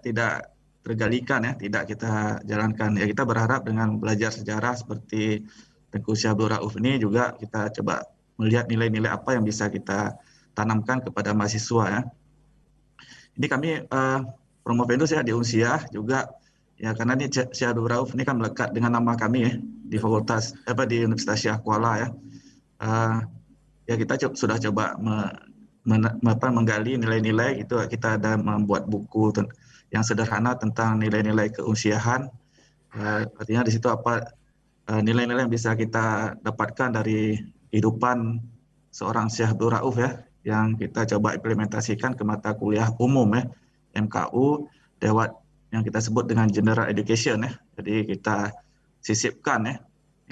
tidak tergalikan ya, tidak kita jalankan. Ya kita berharap dengan belajar sejarah seperti Tengku Syekh Abdul Rauf ini juga kita coba melihat nilai-nilai apa yang bisa kita tanamkan kepada mahasiswa ya. Ini kami Promovendus ya di Unsiah juga ya, karena ini Syekh Abdul Rauf ini kan melekat dengan nama kami ya di fakultas di Universitas Syekh Kuala ya. Ya kita sudah coba menggali nilai-nilai itu, kita ada membuat buku yang sederhana tentang nilai-nilai keunsiahan. Artinya di situ nilai-nilai yang bisa kita dapatkan dari kehidupan seorang Syekh Abdul Rauf ya, yang kita coba implementasikan ke mata kuliah umum ya, MKU lewat yang kita sebut dengan general education ya. Jadi kita sisipkan ya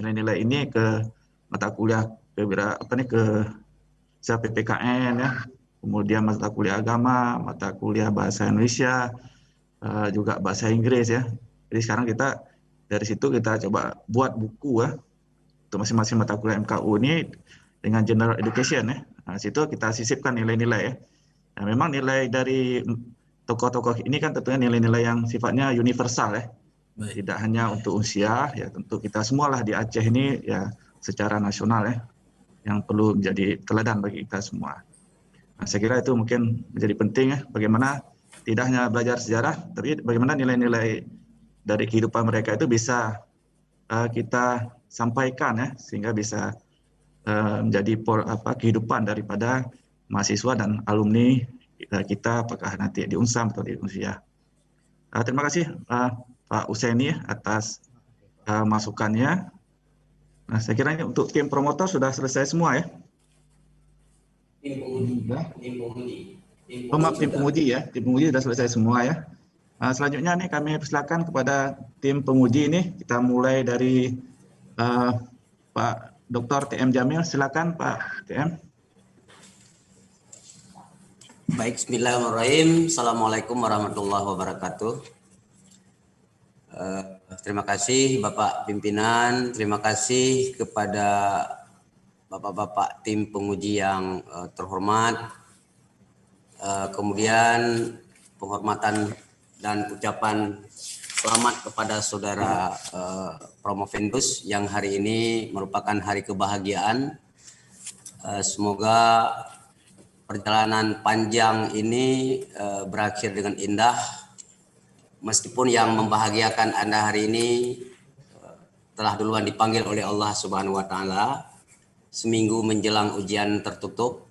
nilai-nilai ini ke mata kuliah ke PPKN ya, kemudian mata kuliah agama, mata kuliah bahasa Indonesia, juga bahasa Inggris ya. Jadi sekarang kita dari situ kita coba buat buku ya untuk masing-masing mata kuliah MKU ini dengan general education ya. Nah, situ kita sisipkan nilai-nilai ya. Nah, memang nilai dari tokoh-tokoh ini kan tentunya nilai-nilai yang sifatnya universal ya. Baik. Tidak hanya untuk usia ya, tentu kita semualah di Aceh ini ya secara nasional ya, yang perlu menjadi teladan bagi kita semua. Nah, saya kira itu mungkin menjadi penting ya, bagaimana tidak hanya belajar sejarah, tapi bagaimana nilai-nilai dari kehidupan mereka itu bisa kita sampaikan ya, sehingga bisa menjadi kehidupan daripada mahasiswa dan alumni kita, apakah nanti di Unsam atau di Unsiah. Terima kasih Pak Husaini atas masukannya. Nah, saya kira ini untuk tim promotor sudah selesai semua ya. Tim penguji ya, tim penguji sudah selesai semua ya. Selanjutnya nih kami persilakan kepada tim penguji ini, kita mulai dari Pak Dr. TM Jamil, silakan Pak TM. Baik, bismillahirrahmanirrahim. Assalamualaikum warahmatullahi wabarakatuh. Terima kasih Bapak Pimpinan, terima kasih kepada Bapak-Bapak tim penguji yang terhormat. Kemudian penghormatan dan ucapan selamat kepada saudara Promovendus yang hari ini merupakan hari kebahagiaan. Semoga perjalanan panjang ini berakhir dengan indah. Meskipun yang membahagiakan Anda hari ini telah duluan dipanggil oleh Allah Subhanahu wa taala, seminggu menjelang ujian tertutup,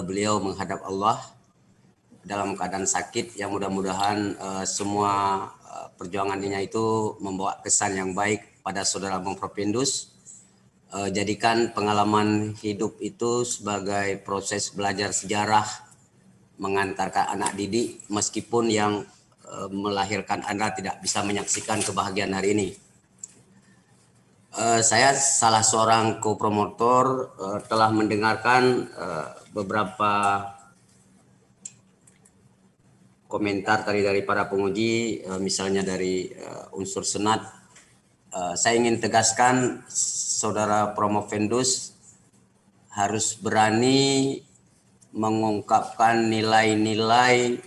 beliau menghadap Allah dalam keadaan sakit, yang mudah-mudahan semua perjuangannya itu membawa kesan yang baik pada saudara Bung Propendus. jadikan pengalaman hidup itu sebagai proses belajar sejarah, mengantarkan anak didik meskipun yang melahirkan Anda tidak bisa menyaksikan kebahagiaan hari ini. Saya salah seorang co-promotor telah mendengarkan beberapa komentar tadi dari para penguji, misalnya dari unsur senat. Saya ingin tegaskan, Saudara Promovendus harus berani mengungkapkan nilai-nilai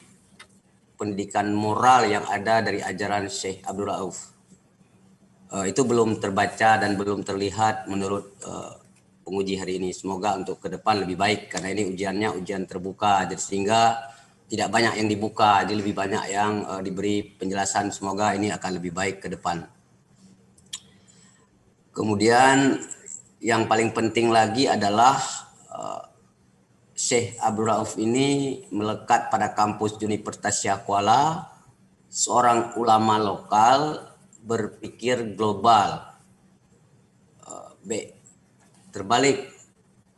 pendidikan moral yang ada dari ajaran Syekh Abdul Rauf. Itu belum terbaca dan belum terlihat menurut penguji hari ini. Semoga untuk ke depan lebih baik, karena ini ujiannya ujian terbuka, jadi sehingga tidak banyak yang dibuka, jadi lebih banyak yang diberi penjelasan. Semoga ini akan lebih baik ke depan. Kemudian yang paling penting lagi adalah Syekh Abdul Rauf ini melekat pada kampus Universitas Syah Kuala, seorang ulama lokal berpikir global. Terbalik,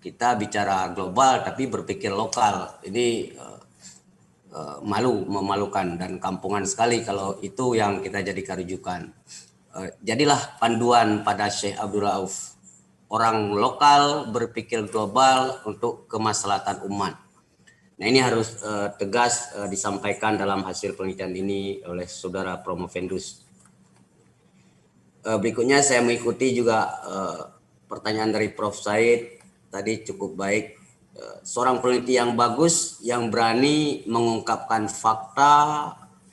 kita bicara global tapi berpikir lokal. Ini memalukan dan kampungan sekali kalau itu yang kita jadikan rujukan. Jadilah panduan pada Syekh Abdul Rauf, orang lokal berpikir global untuk kemaslahatan umat. Nah, ini harus tegas disampaikan dalam hasil penelitian ini oleh Saudara Promovendus. Berikutnya saya mengikuti juga pertanyaan dari Prof. Said, tadi cukup baik. Seorang peneliti yang bagus, yang berani mengungkapkan fakta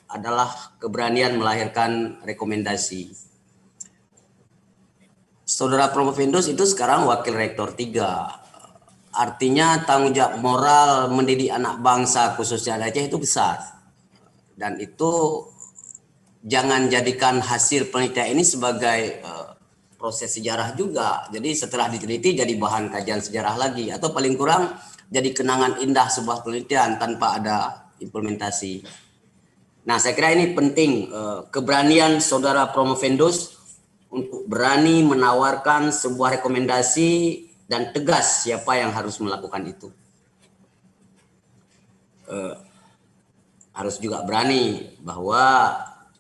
adalah keberanian melahirkan rekomendasi. Saudara Promovendus itu sekarang Wakil Rektor 3. Artinya tanggung jawab moral mendidik anak bangsa khususnya Aceh itu besar. Dan itu jangan jadikan hasil penelitian ini sebagai proses sejarah juga. Jadi setelah diteliti jadi bahan kajian sejarah lagi. Atau paling kurang jadi kenangan indah sebuah penelitian tanpa ada implementasi. Nah, saya kira ini penting, keberanian Saudara Promovendus untuk berani menawarkan sebuah rekomendasi dan tegas siapa yang harus melakukan itu. Harus juga berani bahwa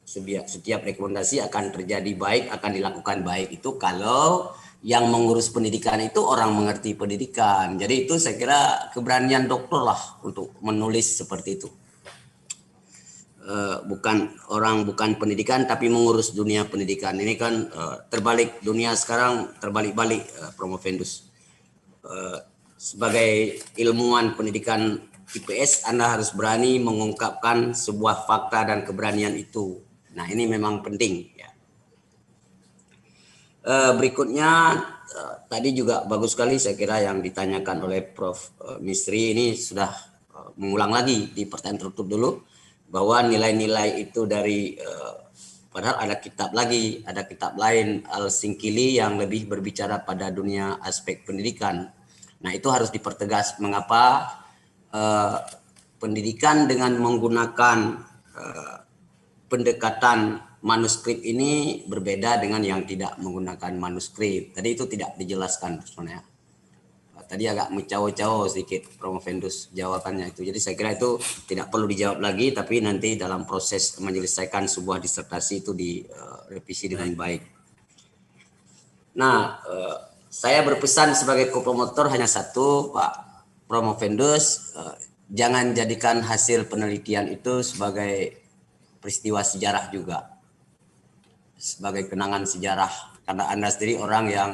setiap rekomendasi akan terjadi baik, akan dilakukan baik itu kalau yang mengurus pendidikan itu orang mengerti pendidikan. Jadi itu saya kira keberanian dokter lah untuk menulis seperti itu. Bukan pendidikan tapi mengurus dunia pendidikan. Ini kan terbalik, dunia sekarang terbalik-balik, Promovendus. Sebagai ilmuwan pendidikan IPS, Anda harus berani mengungkapkan sebuah fakta dan keberanian itu. Nah, ini memang penting ya. Berikutnya tadi juga bagus sekali saya kira yang ditanyakan oleh Prof. Misri, ini sudah mengulang lagi di pertanyaan tertutup dulu, bahwa nilai-nilai itu dari padahal ada kitab lagi, ada kitab lain Al-Singkili yang lebih berbicara pada dunia aspek pendidikan. Nah, itu harus dipertegas mengapa pendidikan dengan menggunakan pendekatan manuskrip ini berbeda dengan yang tidak menggunakan manuskrip. Tadi itu tidak dijelaskan sebenarnya. Tadi agak mencawo-cawo sedikit Promovendus jawabannya itu. Jadi saya kira itu tidak perlu dijawab lagi, tapi nanti dalam proses menyelesaikan sebuah disertasi itu direvisi dengan baik. Nah, saya berpesan sebagai co-promotor hanya satu, Pak Promovendus, jangan jadikan hasil penelitian itu sebagai peristiwa sejarah juga, sebagai kenangan sejarah. Karena Anda sendiri orang yang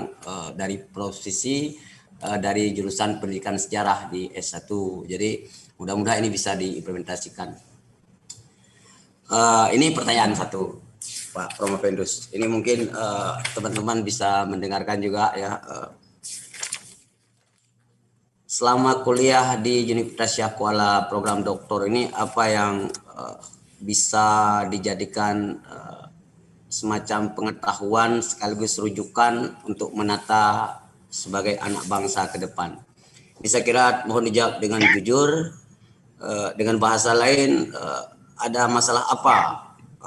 dari profesi dari jurusan pendidikan sejarah di S1. Jadi mudah-mudahan ini bisa diimplementasikan. Ini pertanyaan satu, Pak Promovendus. Ini mungkin teman-teman bisa mendengarkan juga ya. Selama kuliah di Universitas Syah Kuala program doktor ini, apa yang bisa dijadikan semacam pengetahuan sekaligus rujukan untuk menata sebagai anak bangsa ke depan? Ini saya kira mohon dijawab dengan jujur, dengan bahasa lain, ada masalah apa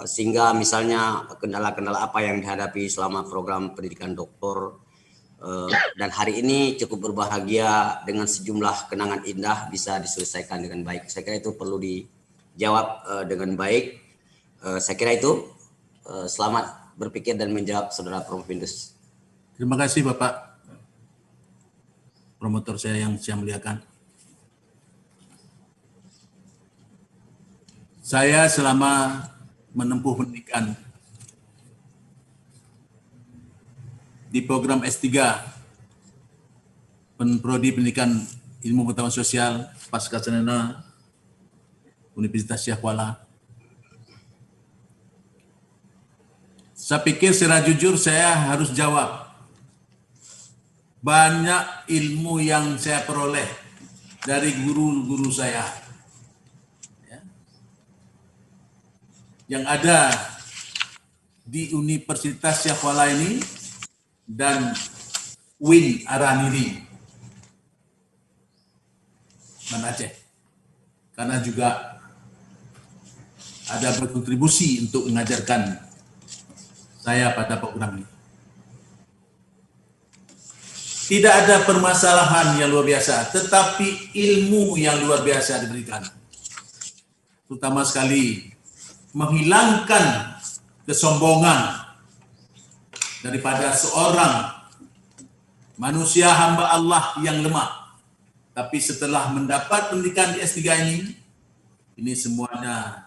sehingga misalnya kendala-kendala apa yang dihadapi selama program pendidikan doktor, Dan hari ini cukup berbahagia dengan sejumlah kenangan indah bisa diselesaikan dengan baik. Saya kira itu perlu dijawab dengan baik. Saya kira itu. Selamat berpikir dan menjawab, Saudara Prof. Findus. Terima kasih Bapak promotor saya yang saya muliakan. Saya selama menempuh pendidikan di program S3 Prodi Pendidikan Ilmu Pengetahuan Sosial Pascasarjana Universitas Syah Kuala. Saya pikir secara jujur saya harus jawab. Banyak ilmu yang saya peroleh dari guru-guru saya. Ya. Yang ada di Universitas Syah Kuala ini dan UIN Araniri, Banda Aceh. Karena juga ada berkontribusi untuk mengajarkan saya pada program ini. Tidak ada permasalahan yang luar biasa, tetapi ilmu yang luar biasa diberikan. Terutama sekali menghilangkan kesombongan daripada seorang manusia hamba Allah yang lemah. Tapi setelah mendapat pendidikan di S3 ini semuanya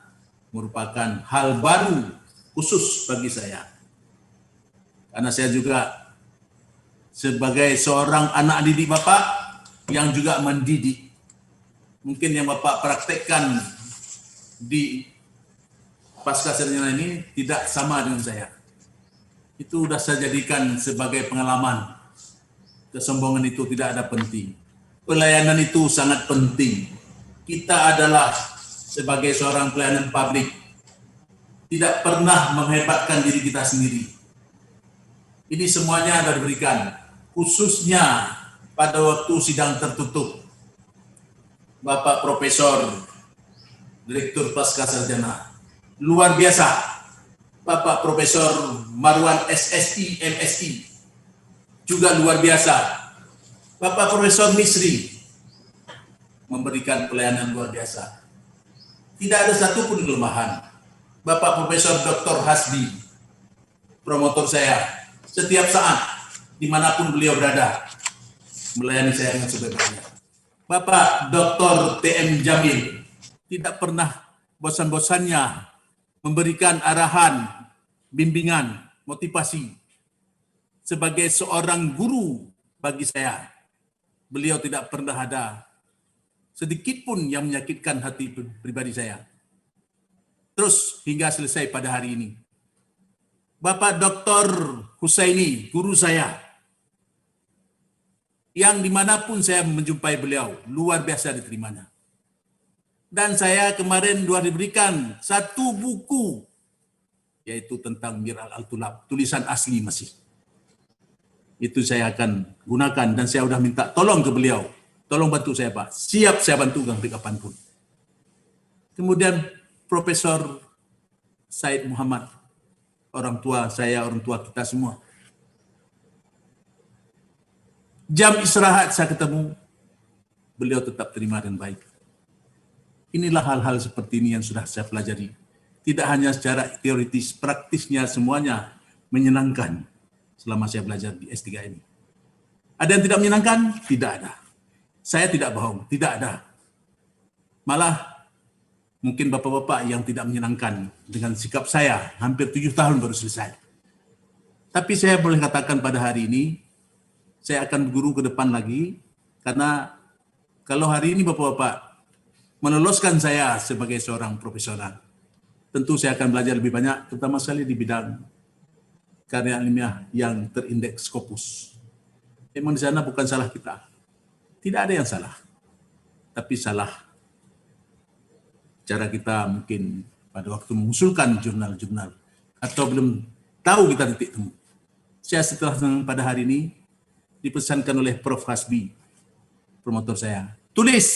merupakan hal baru khusus bagi saya. Karena saya juga sebagai seorang anak didik Bapak yang juga mendidik. Mungkin yang Bapak praktekkan di Pascasarjana ini tidak sama dengan saya. Itu sudah saya jadikan sebagai pengalaman. Kesombongan itu tidak ada penting. Pelayanan itu sangat penting. Kita adalah sebagai seorang pelayanan publik tidak pernah menghebatkan diri kita sendiri. Ini semuanya sudah diberikan, khususnya pada waktu sidang tertutup. Bapak Profesor, Direktur Pascasarjana, luar biasa. Bapak Profesor Marwan SSI, MSI, juga luar biasa. Bapak Profesor Misri, memberikan pelayanan luar biasa. Tidak ada satupun kelemahan. Bapak Profesor Dr. Hasbi, promotor saya, setiap saat, dimanapun beliau berada, melayani saya dengan sebaik-baiknya. Bapak Dr. TM Jamil tidak pernah bosan-bosannya memberikan arahan, bimbingan, motivasi. Sebagai seorang guru bagi saya, beliau tidak pernah ada sedikit pun yang menyakitkan hati pribadi saya. Terus hingga selesai pada hari ini. Bapak Dr. Husaini, guru saya, yang dimanapun saya menjumpai beliau, luar biasa diterimanya. Dan saya kemarin diberikan satu buku, yaitu tentang Mir Al-Tulab, tulisan asli masih. Itu saya akan gunakan dan saya sudah minta tolong ke beliau. Tolong bantu saya Pak, siap saya bantu sampai kapanpun. Kemudian Profesor Said Muhammad, orang tua saya, orang tua kita semua. Jam istirahat saya ketemu, beliau tetap terima dan baik. Inilah hal-hal seperti ini yang sudah saya pelajari. Tidak hanya secara teoritis, praktisnya semuanya menyenangkan selama saya belajar di S3 ini. Ada yang tidak menyenangkan? Tidak ada. Saya tidak bohong, tidak ada. Malah mungkin bapak-bapak yang tidak menyenangkan dengan sikap saya, hampir 7 tahun baru selesai. Tapi saya boleh katakan pada hari ini, saya akan berguru ke depan lagi, karena kalau hari ini bapak-bapak meloloskan saya sebagai seorang profesional, tentu saya akan belajar lebih banyak, terutama sekali di bidang karya ilmiah yang terindeks Scopus. Memang di sana bukan salah kita. Tidak ada yang salah. Tapi salah cara kita mungkin pada waktu mengusulkan jurnal-jurnal atau belum tahu kita titik temu. Saya setelah pada hari ini dipesankan oleh Prof. Hasbi, promotor saya, tulis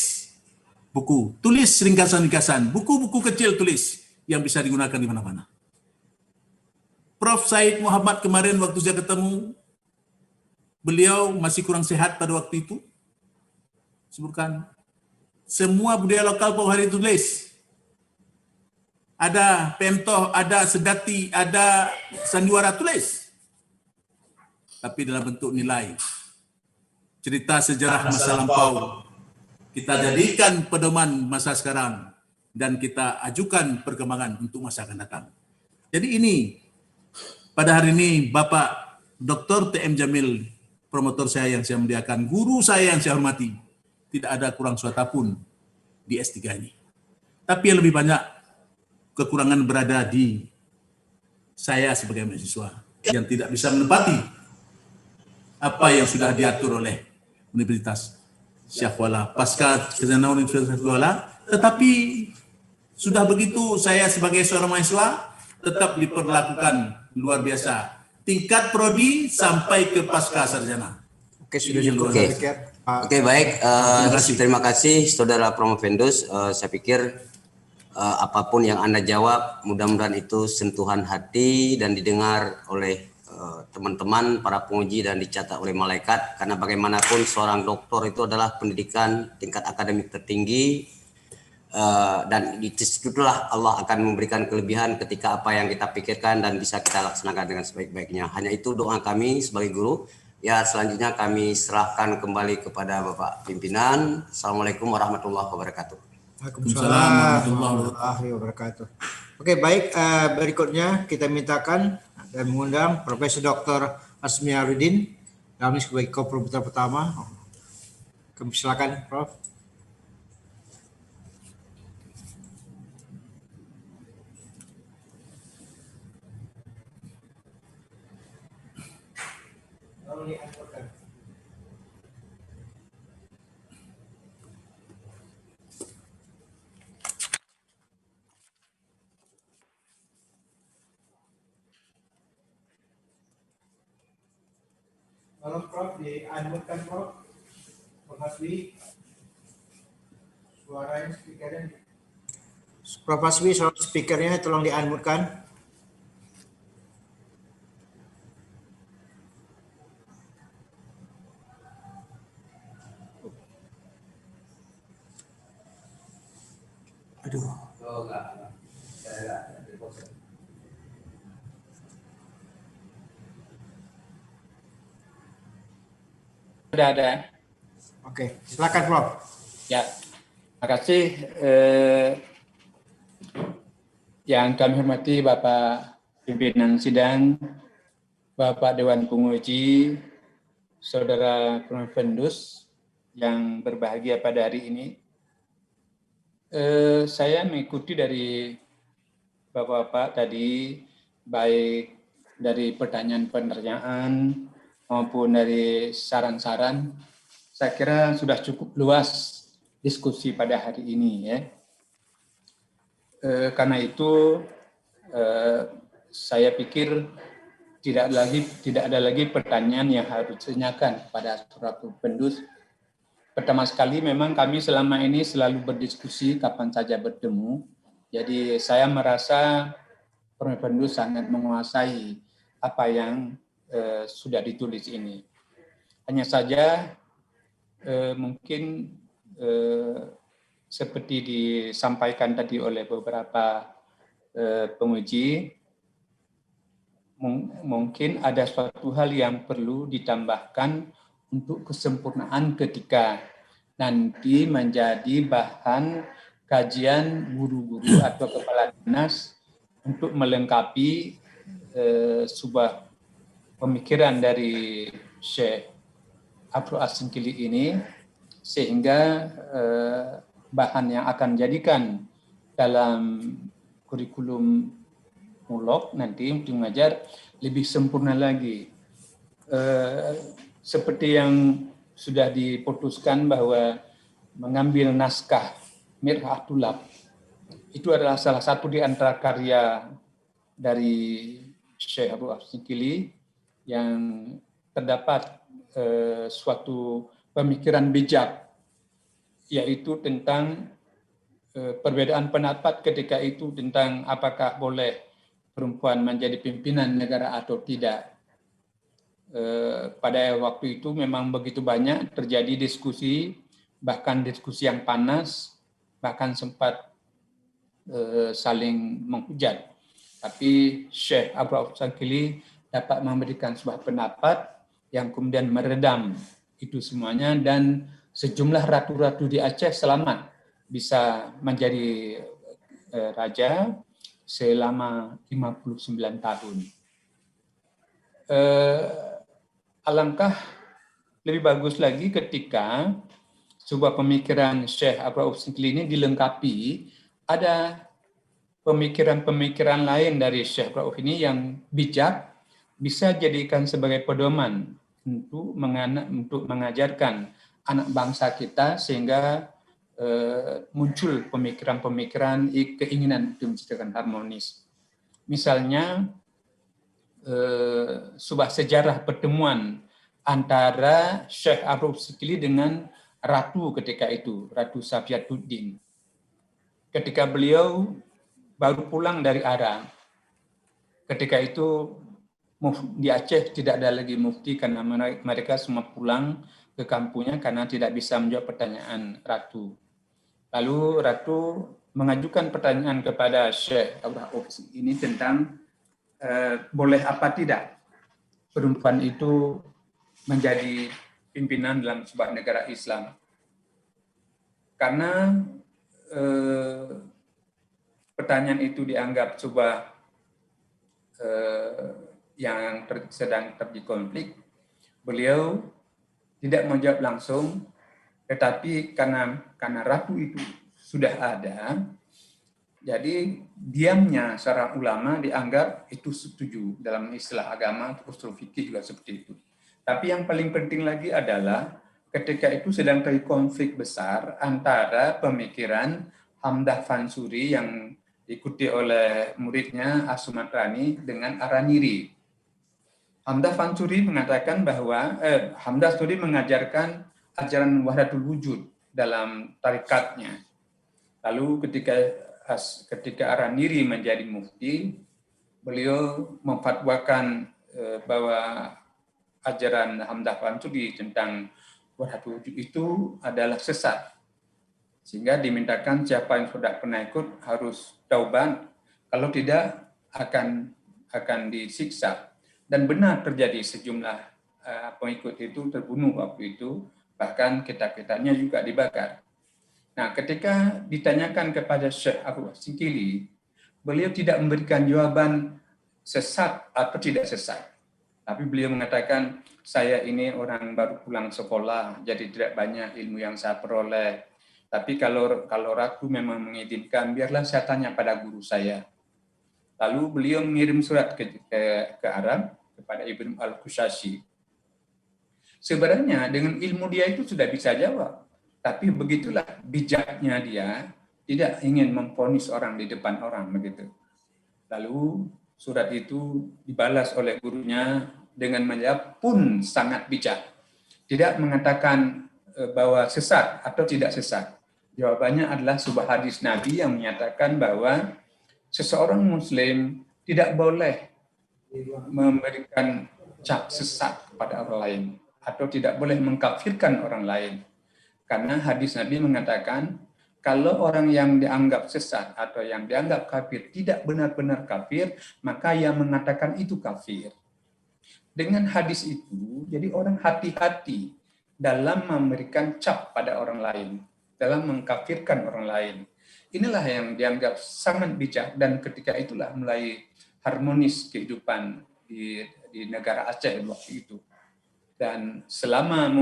buku, tulis ringkasan-ringkasan, buku-buku kecil tulis yang bisa digunakan di mana-mana. Prof. Said Muhammad kemarin waktu saya ketemu, beliau masih kurang sehat pada waktu itu? Sebutkan. Semua budaya lokal Pau Hari tulis. Ada Pemtoh, ada Sedati, ada Sandiwara tulis. Tapi dalam bentuk nilai. Cerita sejarah masa lampau kita jadikan pedoman masa sekarang dan kita ajukan perkembangan untuk masa akan datang. Jadi ini, pada hari ini Bapak Dr. T.M. Jamil, promotor saya yang saya muliakan, guru saya yang saya hormati, tidak ada kurang suatu pun di S3 ini. Tapi yang lebih banyak kekurangan berada di saya sebagai mahasiswa yang tidak bisa menepati apa yang sudah diatur oleh Universitas Syahwala, pasca kejanaan Universitas Syahwala, tetapi sudah begitu saya sebagai seorang mahasiswa tetap diperlakukan luar biasa. Tingkat prodi sampai ke pasca sarjana. Oke, sudah Oke, baik. Terima kasih Saudara Promovendus. Saya pikir apapun yang Anda jawab, mudah-mudahan itu sentuhan hati dan didengar oleh teman-teman para penguji dan dicatat oleh malaikat, karena bagaimanapun seorang doktor itu adalah pendidikan tingkat akademik tertinggi, dan disitulah Allah akan memberikan kelebihan ketika apa yang kita pikirkan dan bisa kita laksanakan dengan sebaik-baiknya. Hanya itu doa kami sebagai guru. Ya, selanjutnya kami serahkan kembali kepada Bapak Pimpinan. Assalamualaikum warahmatullahi wabarakatuh. Waalaikumsalam warahmatullahi wabarakatuh. Oke, baik. Berikutnya kita mintakan dan mengundang Profesor Dr. Hasbi Amiruddin kami sebagai co-promotor pertama. Kami silakan, Prof. Tolong Prof di-unmute-kan Prof. Prof Hasbi. Suaranya speakernya. Prof Hasbi, suara speakernya tolong di-unmute-kan. Aduh. Oh, enggak. Sudah ada. Oke, silakan Prof. Ya, terima kasih. Yang kami hormati Bapak Pimpinan Sidang, Bapak Dewan Penguji, Saudara Promovendus yang berbahagia pada hari ini. Saya mengikuti dari Bapak-Bapak tadi, baik dari pertanyaan-pertanyaan maupun dari saran-saran. Saya kira sudah cukup luas diskusi pada hari ini, ya. Karena itu saya pikir tidak ada lagi pertanyaan yang harus ditanyakan pada Saudara Promovendus. Pertama sekali memang kami selama ini selalu berdiskusi kapan saja bertemu. Jadi saya merasa Promovendus sangat menguasai apa yang sudah ditulis ini. Hanya saja mungkin seperti disampaikan tadi oleh beberapa penguji, mungkin ada suatu hal yang perlu ditambahkan untuk kesempurnaan ketika nanti menjadi bahan kajian guru-guru atau kepala dinas untuk melengkapi sebuah pemikiran dari Syekh Abdul As-Singkili ini, sehingga bahan yang akan jadikan dalam kurikulum mulok nanti untuk mengajar lebih sempurna lagi. Seperti yang sudah diputuskan bahwa mengambil naskah Mir'ah Tulab itu adalah salah satu di antara karya dari Syekh Abdul As-Singkili yang terdapat suatu pemikiran bijak, yaitu tentang perbedaan pendapat ketika itu tentang apakah boleh perempuan menjadi pimpinan negara atau tidak. pada waktu itu memang begitu banyak terjadi diskusi, bahkan diskusi yang panas, bahkan sempat saling menghujat. Tapi Syekh Abu Shakili dapat memberikan sebuah pendapat yang kemudian meredam itu semuanya, dan sejumlah ratu-ratu di Aceh selamat bisa menjadi raja selama 59 tahun. Alangkah lebih bagus lagi ketika sebuah pemikiran Syekh Abu Shakili ini dilengkapi ada pemikiran-pemikiran lain dari Syekh Abu ini yang bijak, bisa jadikan sebagai pedoman untuk mengajarkan anak bangsa kita sehingga muncul pemikiran-pemikiran, keinginan untuk menciptakan harmonis. Misalnya sebuah sejarah pertemuan antara Syekh Abu Shakili dengan ratu ketika itu, Ratu Safiatuddin. Ketika beliau baru pulang dari Arab, ketika itu di Aceh tidak ada lagi mufti karena mereka semua pulang ke kampungnya karena tidak bisa menjawab pertanyaan ratu. Lalu ratu mengajukan pertanyaan kepada Syekh Abu ini tentang boleh apa tidak perempuan itu menjadi pimpinan dalam sebuah negara Islam. Karena pertanyaan itu dianggap sebuah yang sedang terjadi konflik, beliau tidak menjawab langsung, tetapi karena ratu itu sudah ada, jadi diamnya seorang ulama dianggap itu setuju. Dalam istilah agama, usul fikih juga seperti itu. Tapi yang paling penting lagi adalah ketika itu sedang terjadi konflik besar antara pemikiran Hamdah Fansuri yang diikuti oleh muridnya As-Sumatrani dengan Araniri. Hamdah Fansuri mengatakan bahwa Hamdah Fansuri mengajarkan ajaran wahdatul wujud dalam tarikatnya. Lalu ketika Araniri menjadi mufti, beliau memfatwakan bahwa ajaran Hamdah Fansuri tentang wahdatul wujud itu adalah sesat. Sehingga dimintakan siapa yang sudah pernah ikut harus taubat, kalau tidak akan disiksa. Dan benar terjadi sejumlah pengikut itu terbunuh waktu itu, bahkan kitab-kitabnya juga dibakar. Nah, ketika ditanyakan kepada Syekh Abu Shakili, beliau tidak memberikan jawaban sesat atau tidak sesat. Tapi beliau mengatakan, saya ini orang baru pulang sekolah, jadi tidak banyak ilmu yang saya peroleh. Tapi kalau ratu memang mengizinkan, biarlah saya tanya pada guru saya. Lalu beliau mengirim surat ke Arab kepada Ibn al-Qushashi. Sebenarnya dengan ilmu dia itu sudah bisa jawab. Tapi begitulah bijaknya dia, tidak ingin memvonis orang di depan orang begitu. Lalu surat itu dibalas oleh gurunya dengan menjawab pun sangat bijak. Tidak mengatakan bahwa sesat atau tidak sesat. Jawabannya adalah sebuah hadis Nabi yang menyatakan bahwa seseorang Muslim tidak boleh memberikan cap sesat kepada orang lain atau tidak boleh mengkafirkan orang lain. Karena hadis Nabi mengatakan, kalau orang yang dianggap sesat atau yang dianggap kafir tidak benar-benar kafir, maka yang mengatakan itu kafir. Dengan hadis itu, jadi orang hati-hati dalam memberikan cap pada orang lain, dalam mengkafirkan orang lain. Inilah yang dianggap sangat bijak, dan ketika itulah mulai harmonis kehidupan di negara Aceh waktu itu. Dan selama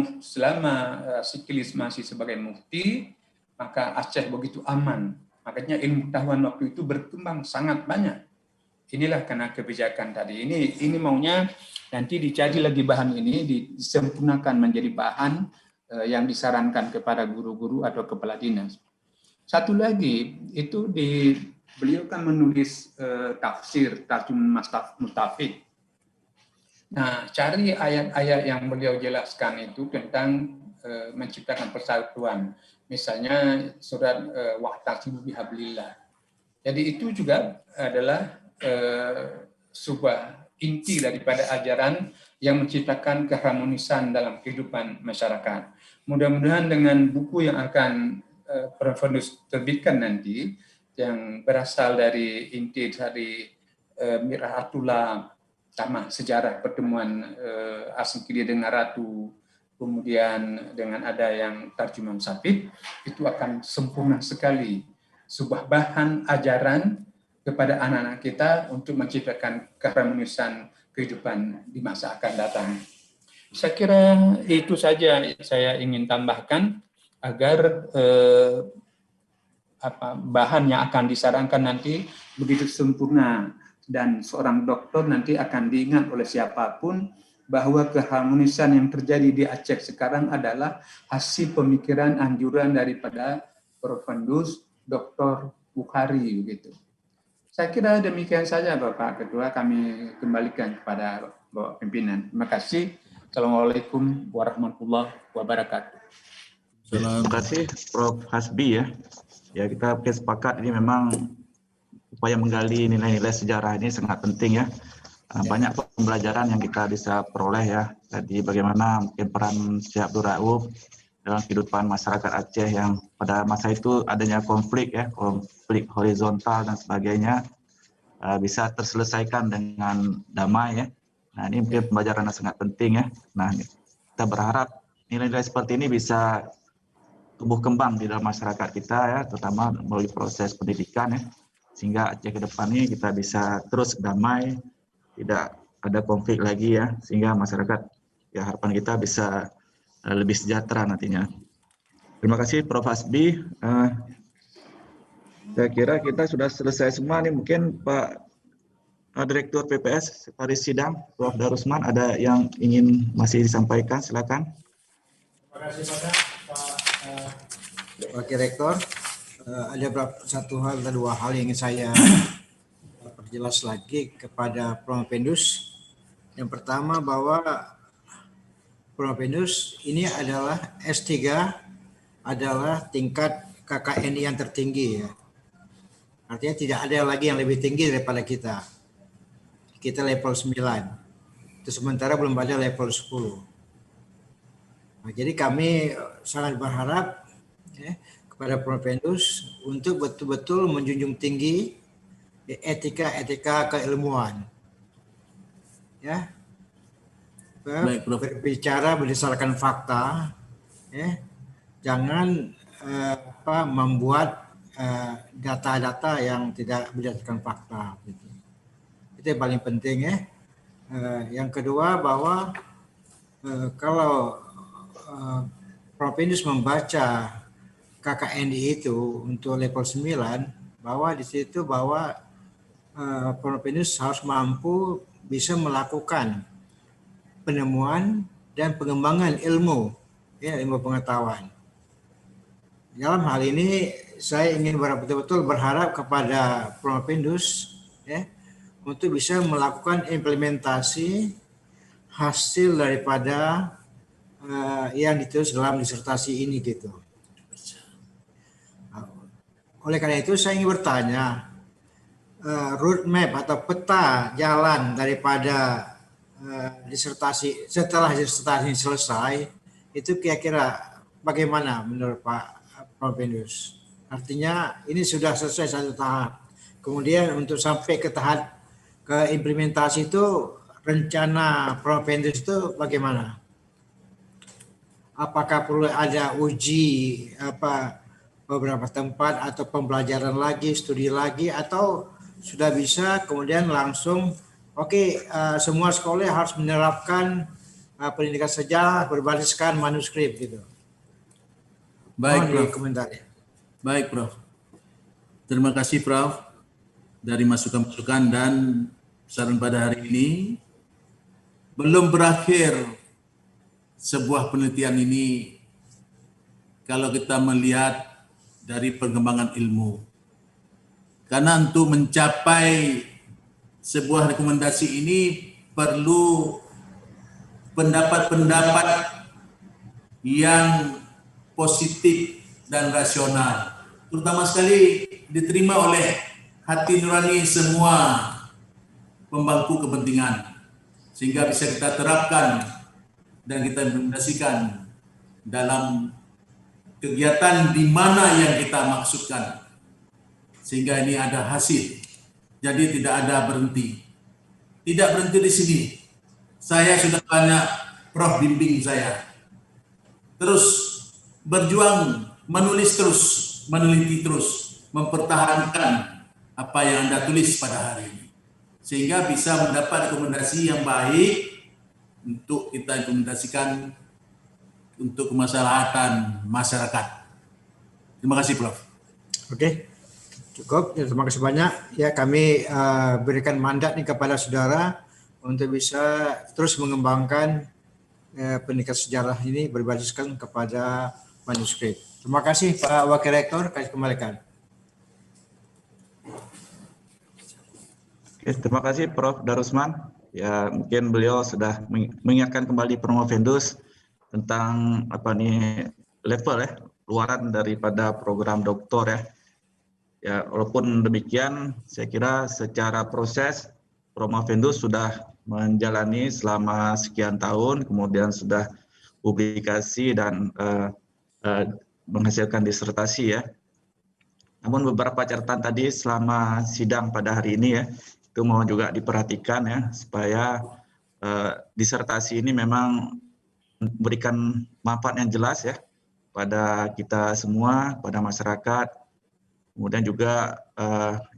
Shakili masih sebagai mufti, maka Aceh begitu aman. Makanya ilmu pengetahuan waktu itu berkembang sangat banyak. Inilah karena kebijakan tadi. Ini maunya nanti dicari lagi bahan ini, disempurnakan menjadi bahan yang disarankan kepada guru-guru atau kepala dinas. Satu lagi, itu beliau kan menulis tafsir, Tarjuman Mustafid. Nah, cari ayat-ayat yang beliau jelaskan itu tentang menciptakan persatuan. Misalnya surat Wa'tasimu bihablillah. Jadi itu juga adalah sebuah inti daripada ajaran yang menciptakan keharmonisan dalam kehidupan masyarakat. Mudah-mudahan dengan buku yang akan Prof. Fendus terbitkan nanti, yang berasal dari inti dari Mir'atullah Tamah, sejarah pertemuan Asengkili dengan Ratu, kemudian dengan ada yang tarjuman Sapit, itu akan sempurna sekali, sebuah bahan ajaran kepada anak-anak kita untuk menciptakan keharmonisan kehidupan di masa akan datang. Saya kira itu saja saya ingin tambahkan agar bahan yang akan disarankan nanti begitu sempurna, dan seorang dokter nanti akan diingat oleh siapapun bahwa keharmonisan yang terjadi di Aceh sekarang adalah hasil pemikiran anjuran daripada Prof. Fendus, Dr. Bukhari begitu. Saya kira demikian saja Bapak Ketua, kami kembalikan kepada Bapak Pimpinan. Terima kasih. Assalamualaikum warahmatullahi wabarakatuh. Terima kasih Prof. Hasbi ya. Ya, kita sepakat ini memang upaya menggali nilai-nilai sejarah ini sangat penting ya. Banyak pembelajaran yang kita bisa peroleh ya. Tadi bagaimana mungkin peran Syekh Abdul Rauf dalam kehidupan masyarakat Aceh yang pada masa itu adanya konflik ya, konflik horizontal dan sebagainya bisa terselesaikan dengan damai ya. Nah, ini mungkin pembelajaran yang sangat penting ya. Nah, kita berharap nilai-nilai seperti ini bisa tumbuh kembang di dalam masyarakat kita ya, terutama melalui proses pendidikan ya, sehingga Aceh ke depan ini kita bisa terus damai, tidak ada konflik lagi ya, sehingga masyarakat ya harapan kita bisa lebih sejahtera nantinya. Terima kasih Prof. Hasbi. Saya kira kita sudah selesai semua nih. Mungkin Pak Direktur PPS Sekretaris Sidang Prof. Darusman ada yang ingin masih disampaikan, silakan. Terima kasih Pak Wakil Rektor. Ada satu hal dan dua hal yang ingin saya perjelas lagi kepada Prof. Fendus. Yang pertama bahwa Prof. Fendus ini adalah S3, adalah tingkat KKNI yang tertinggi ya. Artinya tidak ada lagi yang lebih tinggi daripada kita. Kita level 9. Itu sementara belum ada level 10. Nah, jadi kami sangat berharap ya, kepada Prof. Fendus untuk betul-betul menjunjung tinggi etika keilmuan. Ya. Berbicara berdasarkan fakta, ya. Jangan membuat data-data yang tidak berdasarkan fakta. Gitu. Itu yang paling penting ya. Yang kedua bahwa kalau Prof. Fendus membaca KKNI itu untuk level 9, bahwa di situ bahwa Prof. Fendus harus mampu bisa melakukan penemuan dan pengembangan ilmu, ya, ilmu pengetahuan. Dalam hal ini saya ingin betul-betul berharap kepada Prof. Fendus ya, untuk bisa melakukan implementasi hasil daripada yang ditulis dalam disertasi ini gitu. Oleh karena itu saya ingin bertanya, roadmap atau peta jalan daripada disertasi setelah disertasi selesai itu kira-kira bagaimana menurut Pak Prof. Fendus? Artinya ini sudah selesai satu tahap. Kemudian untuk sampai ke tahap ke implementasi itu rencana Prof. Fendus itu bagaimana? Apakah perlu ada uji beberapa tempat atau pembelajaran lagi, studi lagi, atau sudah bisa kemudian langsung semua sekolah harus menerapkan pendidikan sejarah berbasiskan manuskrip gitu. Baik, Prof. Komentarnya. Baik, Prof. Terima kasih, Prof. Dari masukan-masukan dan saran pada hari ini. Belum berakhir sebuah penelitian ini kalau kita melihat dari perkembangan ilmu. Karena untuk mencapai sebuah rekomendasi ini perlu pendapat-pendapat yang positif dan rasional, terutama sekali diterima oleh hati nurani semua pembangku kepentingan, sehingga bisa kita terapkan dan kita implementasikan dalam kegiatan di mana yang kita maksudkan, sehingga ini ada hasil. Jadi tidak ada berhenti. Tidak berhenti di sini. Saya sudah banyak Prof bimbing saya. Terus berjuang, menulis terus, meneliti terus, mempertahankan apa yang Anda tulis pada hari ini, sehingga bisa mendapat rekomendasi yang baik untuk kita implementasikan untuk kemaslahatan masyarakat. Terima kasih, Prof. Oke, cukup. Ya, terima kasih banyak. Ya, kami berikan mandat nih kepada saudara untuk bisa terus mengembangkan pendidikan sejarah ini berbasiskan kepada manuskrip. Terima kasih Pak Wakil Rektor, kami kembalikan. Oke, terima kasih Prof. Darusman. Ya, mungkin beliau sudah mengingatkan kembali Promovendus tentang level luaran daripada program doktor ya. Ya, walaupun demikian, saya kira secara proses Promovendus sudah menjalani selama sekian tahun, kemudian sudah publikasi dan menghasilkan disertasi ya. Namun beberapa catatan tadi selama sidang pada hari ini ya, itu mohon juga diperhatikan ya, supaya disertasi ini memang memberikan manfaat yang jelas ya pada kita semua, pada masyarakat. Kemudian juga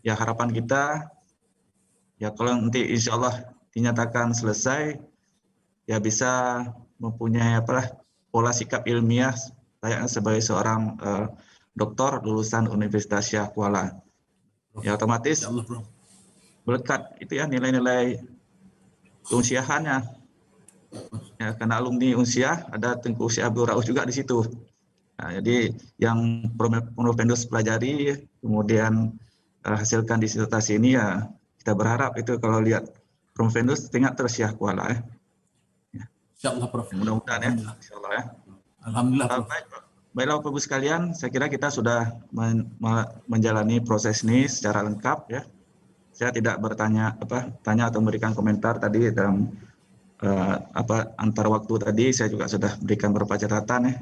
ya harapan kita ya kalau nanti insya Allah dinyatakan selesai, ya bisa mempunyai pola sikap ilmiah layaknya sebagai seorang doktor lulusan Universitas Syah Kuala. Ya otomatis melekat itu ya nilai-nilai keunsiahannya. Ya, karena alumni Unsiah ada Tengku Syekh Abdul Rauf juga di situ. Nah, jadi yang Promovendus pelajari kemudian hasilkan disertasi ini ya kita berharap itu kalau lihat Promovendus ingat terus Syah Kuala ya. Insyaallah Prof. Mudah-mudahan ya. Insyaallah ya. Alhamdulillah Prof. Baiklah Bapak Ibu sekalian, saya kira kita sudah menjalani proses ini secara lengkap ya. Saya tidak tanya atau memberikan komentar tadi dalam antar waktu tadi, saya juga sudah berikan beberapa catatan ya.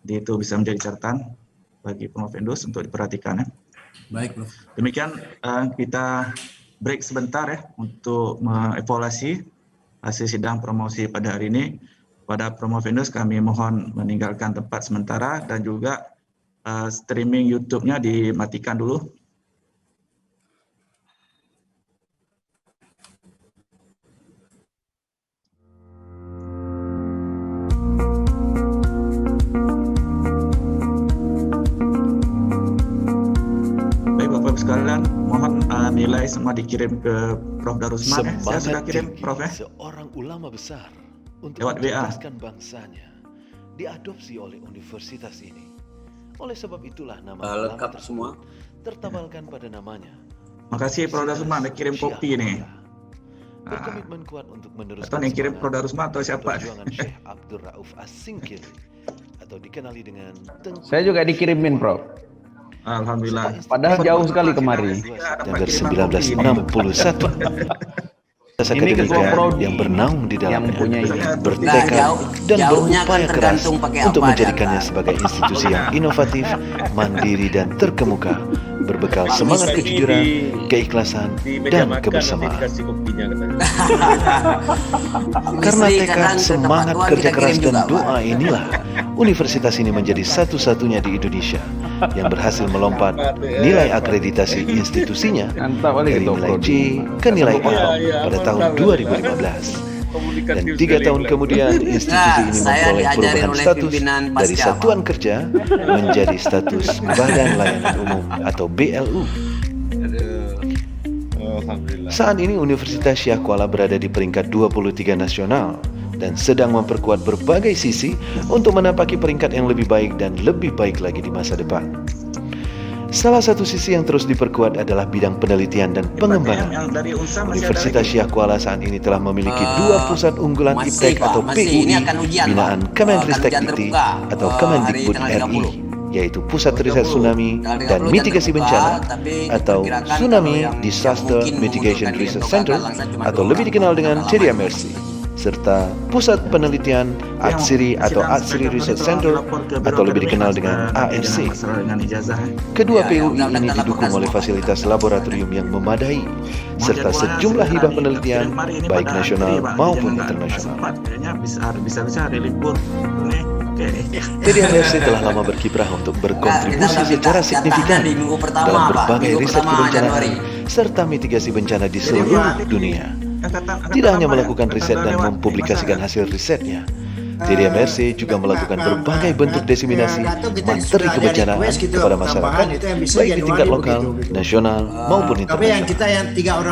Jadi itu bisa menjadi catatan bagi Promovendus untuk diperhatikan ya. Baik, Prof. Demikian kita break sebentar ya untuk mengevaluasi hasil sidang promosi pada hari ini. Pada Promovendus kami mohon meninggalkan tempat sementara dan juga streaming YouTube-nya dimatikan dulu. Sekalian, mohon nilai semua dikirim ke Prof. Darusman ya. Saya sudah kirim Prof ya. Seorang ulama besar untuk lewat WA. mencerdaskan bangsanya diadopsi oleh universitas ini. Oleh sebab itulah nama lengkap semua tertabalkan pada namanya. Makasih Prof. Darusman, ada kirim kopi nih. Berkomitmen kuat untuk meneruskan atau yang kirim Prof. Darusman atau siapa? Perjuangan Syekh Abdul Rauf As-Singkiri atau dikenali dengan Saya juga dikirimin Prof. Alhamdulillah. Padahal jauh sekali kemari. September 1961. Akademika yang bernaung di dalamnya bertekad dan berupaya keras untuk menjadikannya sebagai institusi yang inovatif, mandiri dan terkemuka, berbekal semangat kejujuran, keikhlasan, dan kebersamaan. Karena tekad, semangat kerja keras dan doa inilah universitas ini menjadi satu-satunya di Indonesia yang berhasil melompat nilai akreditasi institusinya dari nilai C ke nilai A pada tahun 2015. Dan 3 tahun kemudian institusi ini memperoleh perubahan status dari satuan kerja menjadi status Badan Layanan Umum atau BLU. Saat ini Universitas Syah Kuala berada di peringkat 23 nasional dan sedang memperkuat berbagai sisi untuk menapaki peringkat yang lebih baik dan lebih baik lagi di masa depan. Salah satu sisi yang terus diperkuat adalah bidang penelitian dan pengembangan. Universitas Syah Kuala saat ini telah memiliki 2 pusat unggulan IPTEK atau PUI binaan Kemenristek Dikti atau Kemendikbud RI yaitu Pusat Riset Tsunami dan Mitigasi Bencana atau Tsunami Disaster Mitigation Research Center atau lebih dikenal dengan TDMRC, serta Pusat Penelitian Atsiri atau Atsiri Research Center atau lebih dikenal dengan ARC. Kedua PUI ini didukung oleh fasilitas laboratorium yang memadai serta sejumlah hibah penelitian baik nasional maupun internasional. Bisa hari libur nih. TDMRC telah lama berkiprah untuk berkontribusi secara signifikan dalam berbagai riset kebencanaan serta mitigasi bencana di seluruh dunia. Tidak hanya melakukan riset dan mempublikasikan hasil risetnya, TDMRC juga melakukan berbagai bentuk diseminasi materi kebencanaan kepada masyarakat, baik di tingkat lokal, nasional, maupun internasional.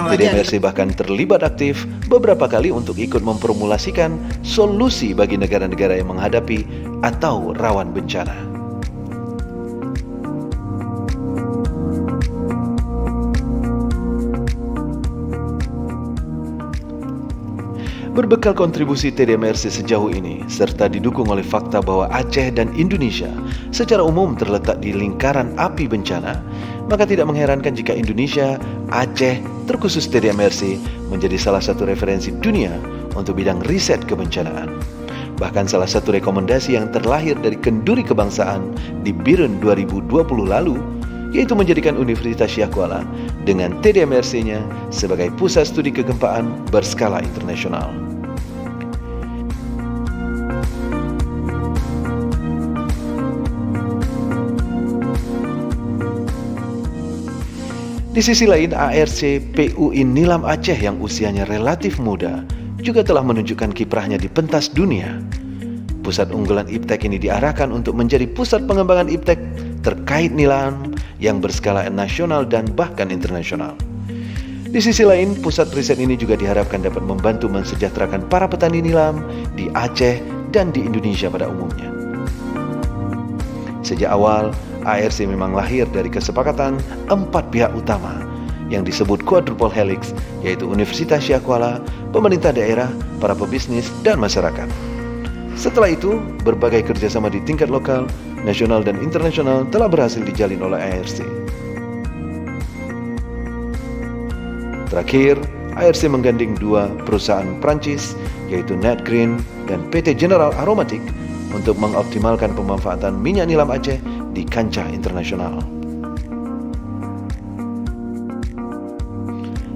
TDMRC bahkan terlibat aktif beberapa kali untuk ikut memformulasikan solusi bagi negara-negara yang menghadapi atau rawan bencana. Berbekal kontribusi TDMRC sejauh ini, serta didukung oleh fakta bahwa Aceh dan Indonesia secara umum terletak di lingkaran api bencana, maka tidak mengherankan jika Indonesia, Aceh, terkhusus TDMRC menjadi salah satu referensi dunia untuk bidang riset kebencanaan. Bahkan salah satu rekomendasi yang terlahir dari kenduri kebangsaan di BIRN 2020 lalu, yaitu menjadikan Universitas Syah Kuala dengan TDMRC-nya sebagai pusat studi kegempaan berskala internasional. Di sisi lain, ARC PUI Nilam Aceh yang usianya relatif muda juga telah menunjukkan kiprahnya di pentas dunia. Pusat unggulan IPTEK ini diarahkan untuk menjadi pusat pengembangan IPTEK terkait nilam yang berskala nasional dan bahkan internasional. Di sisi lain, pusat riset ini juga diharapkan dapat membantu mensejahterakan para petani nilam di Aceh dan di Indonesia pada umumnya. Sejak awal, ARC memang lahir dari kesepakatan 4 pihak utama yang disebut Quadruple Helix, yaitu Universitas Syah Kuala, pemerintah daerah, para pebisnis, dan masyarakat. Setelah itu, berbagai kerjasama di tingkat lokal, nasional, dan internasional telah berhasil dijalin oleh ARC. Terakhir, ARC menggandeng 2 perusahaan Prancis, yaitu Netgreen dan PT General Aromatic, untuk mengoptimalkan pemanfaatan minyak nilam Aceh di kancah internasional.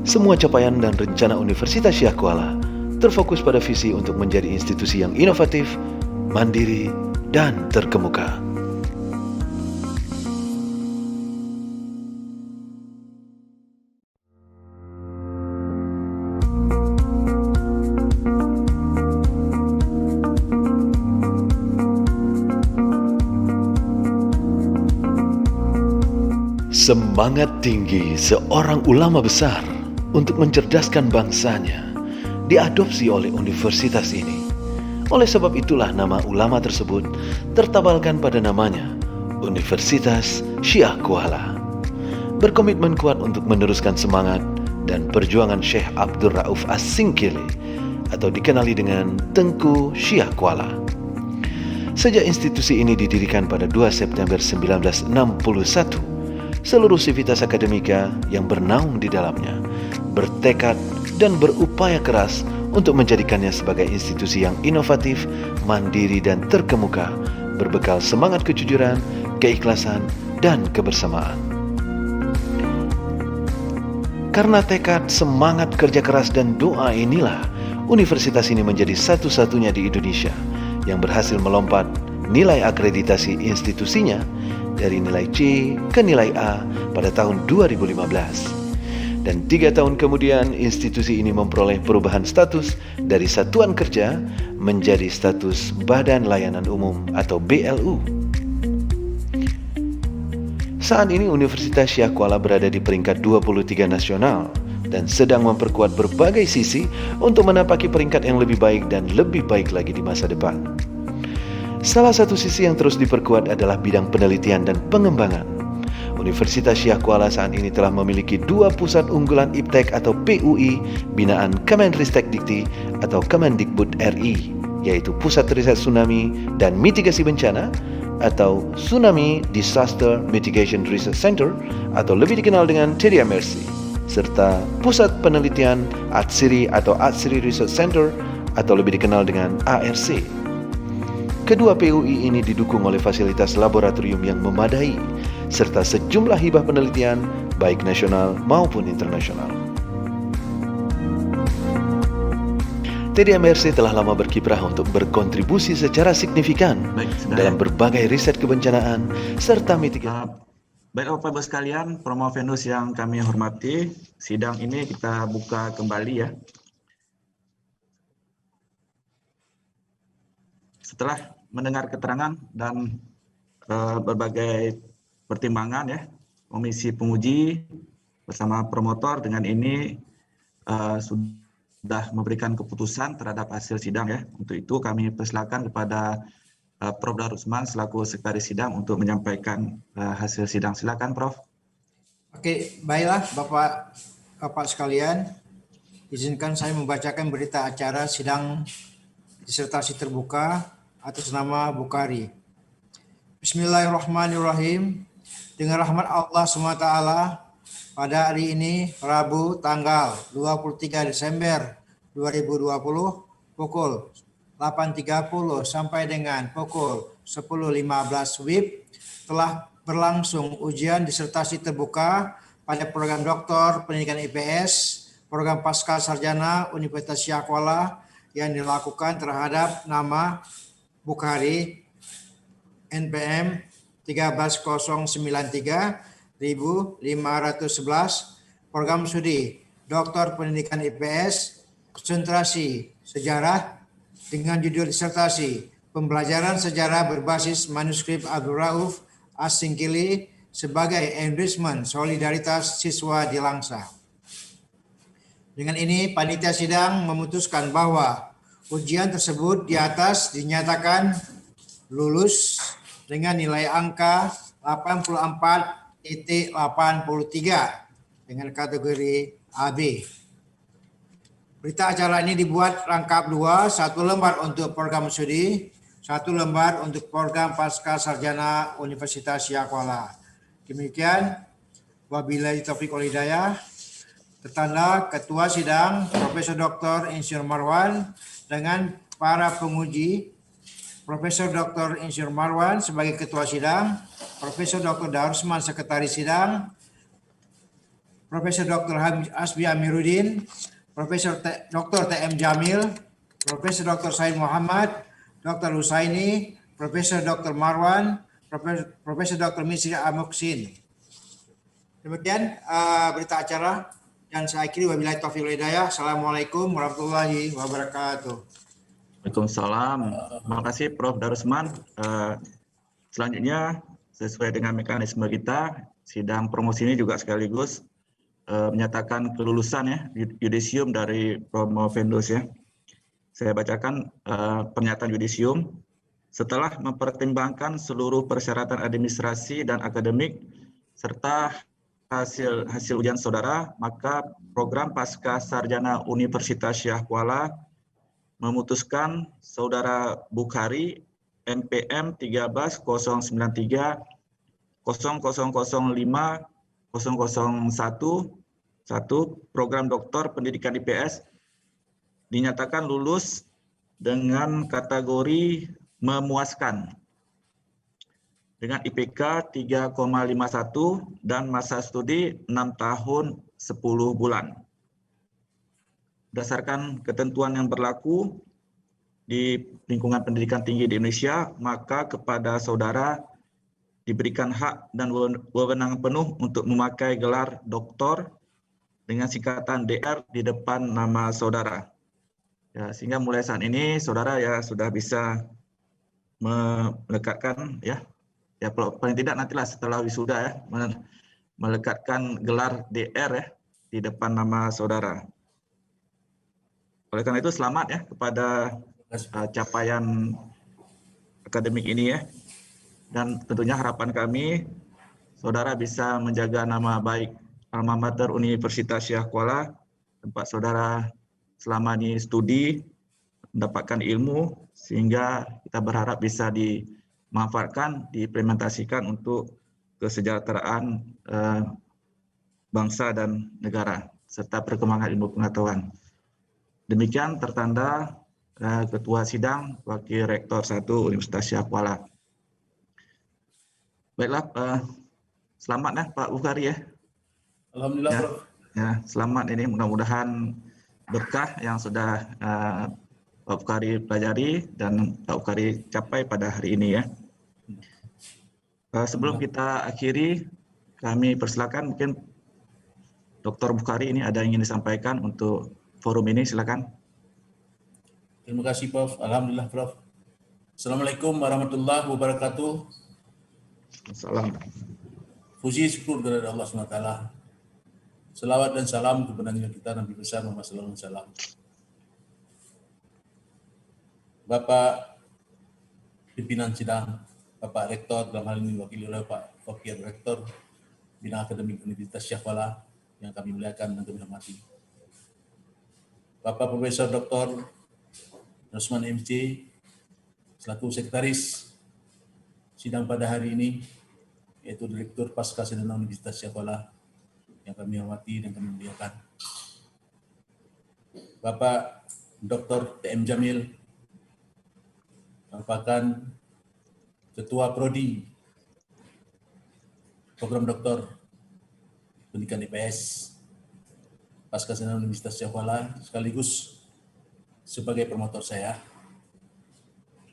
Semua capaian dan rencana Universitas Syah Kuala terfokus pada visi untuk menjadi institusi yang inovatif, mandiri, dan terkemuka. Semangat tinggi seorang ulama besar untuk mencerdaskan bangsanya diadopsi oleh universitas ini. Oleh sebab itulah nama ulama tersebut tertabalkan pada namanya, Universitas Syah Kuala. Berkomitmen kuat untuk meneruskan semangat dan perjuangan Syekh Abdul Rauf As-Singkili atau dikenali dengan Tengku Syah Kuala. Sejak institusi ini didirikan pada 2 September 1961, seluruh sivitas akademika yang bernaung di dalamnya bertekad dan berupaya keras untuk menjadikannya sebagai institusi yang inovatif, mandiri, dan terkemuka, berbekal semangat kejujuran, keikhlasan, dan kebersamaan. Karena tekad, semangat kerja keras, dan doa inilah universitas ini menjadi satu-satunya di Indonesia yang berhasil melompat nilai akreditasi institusinya dari nilai C ke nilai A pada tahun 2015. Dan 3 tahun kemudian institusi ini memperoleh perubahan status dari satuan kerja menjadi status Badan Layanan Umum atau BLU. Saat ini Universitas Syah Kuala berada di peringkat 23 nasional dan sedang memperkuat berbagai sisi untuk menapaki peringkat yang lebih baik dan lebih baik lagi di masa depan. Salah satu sisi yang terus diperkuat adalah bidang penelitian dan pengembangan. Universitas Syah Kuala saat ini telah memiliki 2 pusat unggulan IPTEK atau PUI binaan Kemenristek Dikti atau Kemendikbud RI, yaitu Pusat Riset Tsunami dan Mitigasi Bencana atau Tsunami Disaster Mitigation Research Center atau lebih dikenal dengan TDMRC, serta Pusat Penelitian Atsiri atau Atsiri Research Center atau lebih dikenal dengan ARC. Kedua PUI ini didukung oleh fasilitas laboratorium yang memadai, serta sejumlah hibah penelitian baik nasional maupun internasional. TDMRC telah lama berkiprah untuk berkontribusi secara signifikan dalam berbagai riset kebencanaan serta mitigasi. Baik Bapak Ibu sekalian, Promovendus yang kami hormati, sidang ini kita buka kembali ya. Setelah mendengar keterangan dan berbagai pertimbangan ya, Komisi Penguji bersama promotor dengan ini sudah memberikan keputusan terhadap hasil sidang ya. Untuk itu kami persilakan kepada Prof. Darusman selaku Sekretaris Sidang untuk menyampaikan hasil sidang. Silakan Prof. Oke, baiklah Bapak sekalian, izinkan saya membacakan berita acara sidang disertasi terbuka atas nama Bukhari. Bismillahirrahmanirrahim. Dengan rahmat Allah SWT, pada hari ini, Rabu, tanggal 23 Desember 2020, pukul 8.30 sampai dengan pukul 10.15 WIB, telah berlangsung ujian disertasi terbuka pada program Doktor Pendidikan IPS, program Pasca Sarjana Universitas Syahkuala yang dilakukan terhadap nama Bukhari NPM 13093.511, program studi Doktor Pendidikan IPS, konsentrasi sejarah dengan judul disertasi Pembelajaran Sejarah berbasis manuskrip Abdul Rauf As-Singkili sebagai enrichment solidaritas siswa di Langsa. Dengan ini, panitia sidang memutuskan bahwa ujian tersebut di atas dinyatakan lulus dengan nilai angka 84.83 dengan kategori AB. Berita acara ini dibuat rangkap dua, satu lembar untuk program studi, satu lembar untuk program Pasca Sarjana Universitas Syahkuala. Demikian, wabillahi taufiq wal hidayah. Tertanda Ketua Sidang Profesor Dr. Insinyur Marwan dengan para penguji, Profesor Dr. Insinyur Marwan sebagai Ketua Sidang, Profesor Dr. Darusman Sekretaris Sidang, Profesor Dr. Hasbi Amiruddin, Profesor Dr. TM Jamil, Profesor Dr. Said Muhammad, Dr. Husaini, Profesor Dr. Marwan, Profesor Dr. Misri Amuksin. Demikian berita acara. Dan saya akhiri wabillahi taufiq wal hidayah. Assalamualaikum warahmatullahi wabarakatuh. Waalaikumsalam. Terima kasih Prof. Darusman. Selanjutnya sesuai dengan mekanisme kita, sidang promosi ini juga sekaligus menyatakan kelulusan ya yudisium dari Promovendus ya. Saya bacakan pernyataan yudisium. Setelah mempertimbangkan seluruh persyaratan administrasi dan akademik serta hasil ujian saudara, maka program Pasca Sarjana Universitas Syahkuala memutuskan saudara Bukhari NPM 130050001 program Doktor Pendidikan IPS dinyatakan lulus dengan kategori memuaskan dengan IPK 3,51 dan masa studi 6 tahun 10 bulan. Berdasarkan ketentuan yang berlaku di lingkungan pendidikan tinggi di Indonesia, maka kepada saudara diberikan hak dan wewenang penuh untuk memakai gelar doktor dengan singkatan DR di depan nama saudara. Ya, sehingga mulai saat ini saudara ya sudah bisa melekatkan ya paling tidak nantilah setelah wisuda ya melekatkan gelar DR ya di depan nama saudara. Oleh karena itu selamat ya kepada capaian akademik ini ya, dan tentunya harapan kami saudara bisa menjaga nama baik alma mater Universitas Syahkuala, tempat saudara selama ini studi mendapatkan ilmu, sehingga kita berharap bisa dimanfaatkan, diimplementasikan untuk kesejahteraan bangsa dan negara serta perkembangan ilmu pengetahuan. Demikian tertanda Ketua Sidang Wakil Rektor 1 Universitas Syah Kuala. Baiklah, selamat Pak Bukhari ya. Alhamdulillah, ya, Prof. Ya, selamat ini, mudah-mudahan berkah yang sudah Pak Bukhari pelajari dan Pak Bukhari capai pada hari ini ya. Sebelum kita akhiri, kami persilakan mungkin Dr. Bukhari ini ada yang ingin disampaikan untuk forum ini, silakan. Terima kasih, Prof. Alhamdulillah, Prof. Assalamualaikum warahmatullahi wabarakatuh. Salam. Puji syukur kepada Allah SWT. Selawat dan salam kepada kita Nabi besar Muhammad sallallahu alaihi wasallam. Bapak pimpinan sidang, Bapak Rektor, dalam hal ini wakil oleh Pak Wakil Rektor Bidang Akademik Universitas Syah Kuala yang kami muliakan dan kami hormati. Bapak Profesor Dr. Rosman MC selaku Sekretaris sidang pada hari ini, yaitu Direktur Pascasarjana Universitas Syah Kuala yang kami hormati dan kami muliakan. Bapak Dr. TM Jamil merupakan Ketua Prodi Program Doktor Pendidikan IPS Pascasarjana Universitas Syah Kuala sekaligus sebagai promotor saya.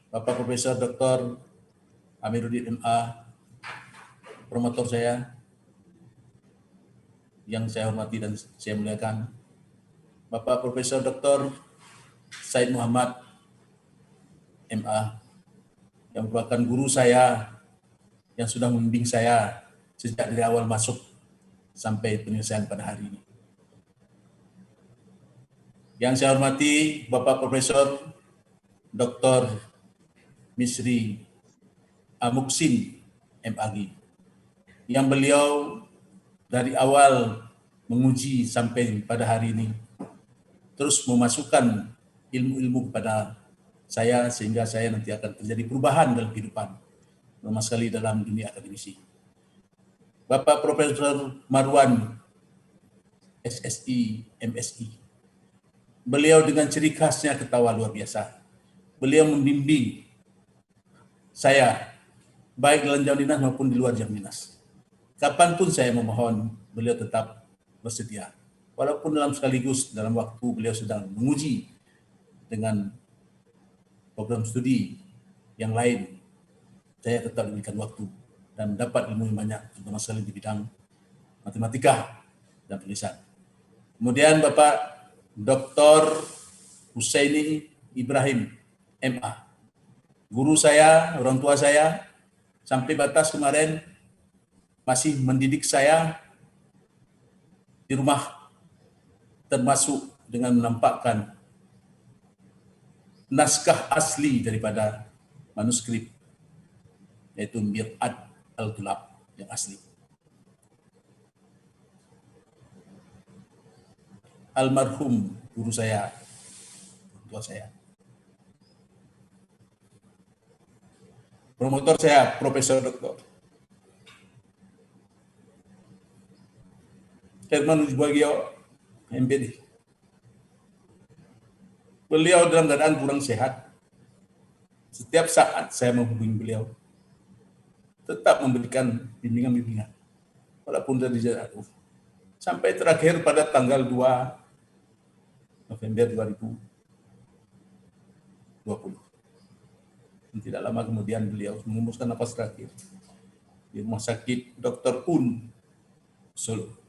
Bapak Profesor Dr. Amiruddin MA, promotor saya yang saya hormati dan saya muliakan. Bapak Profesor Dr. Said Muhammad MA, yang merupakan guru saya yang sudah membimbing saya sejak dari awal masuk sampai penyelesaian pada hari ini. Yang saya hormati Bapak Profesor Dr. Misri Amuksin MAG, yang beliau dari awal menguji sampai pada hari ini terus memasukkan ilmu-ilmu kepada saya sehingga saya nanti akan terjadi perubahan dalam kehidupan, terutama sekali dalam dunia akademisi. Bapak Profesor Marwan SSI MSI, beliau dengan ciri khasnya ketawa luar biasa. Beliau membimbing saya baik dalam jam dinas maupun di luar jam dinas. Kapanpun saya memohon, beliau tetap bersedia. Walaupun sekaligus dalam waktu beliau sedang menguji dengan program studi yang lain, saya tetap diberikan waktu dan dapat ilmu yang banyak, terutama sekali di bidang matematika dan tulisan. Kemudian Bapak Dr. Husaini Ibrahim MA, guru saya, orang tua saya, sampai batas kemarin masih mendidik saya di rumah, termasuk dengan menampakkan naskah asli daripada manuskrip, yaitu Mir'at al-Tulab yang asli. Almarhum guru saya, tua saya. Promotor saya, Profesor Dr. Herman Ujbagio, MPD. Beliau dalam keadaan kurang sehat. Setiap saat saya menghubungi beliau, tetap memberikan bimbingan-bimbingan, walaupun dari jarak jauh. Sampai terakhir pada tanggal 2 November 2020. Dan tidak lama kemudian beliau mengembuskan nafas terakhir di Rumah Sakit Dr. Un, Solo.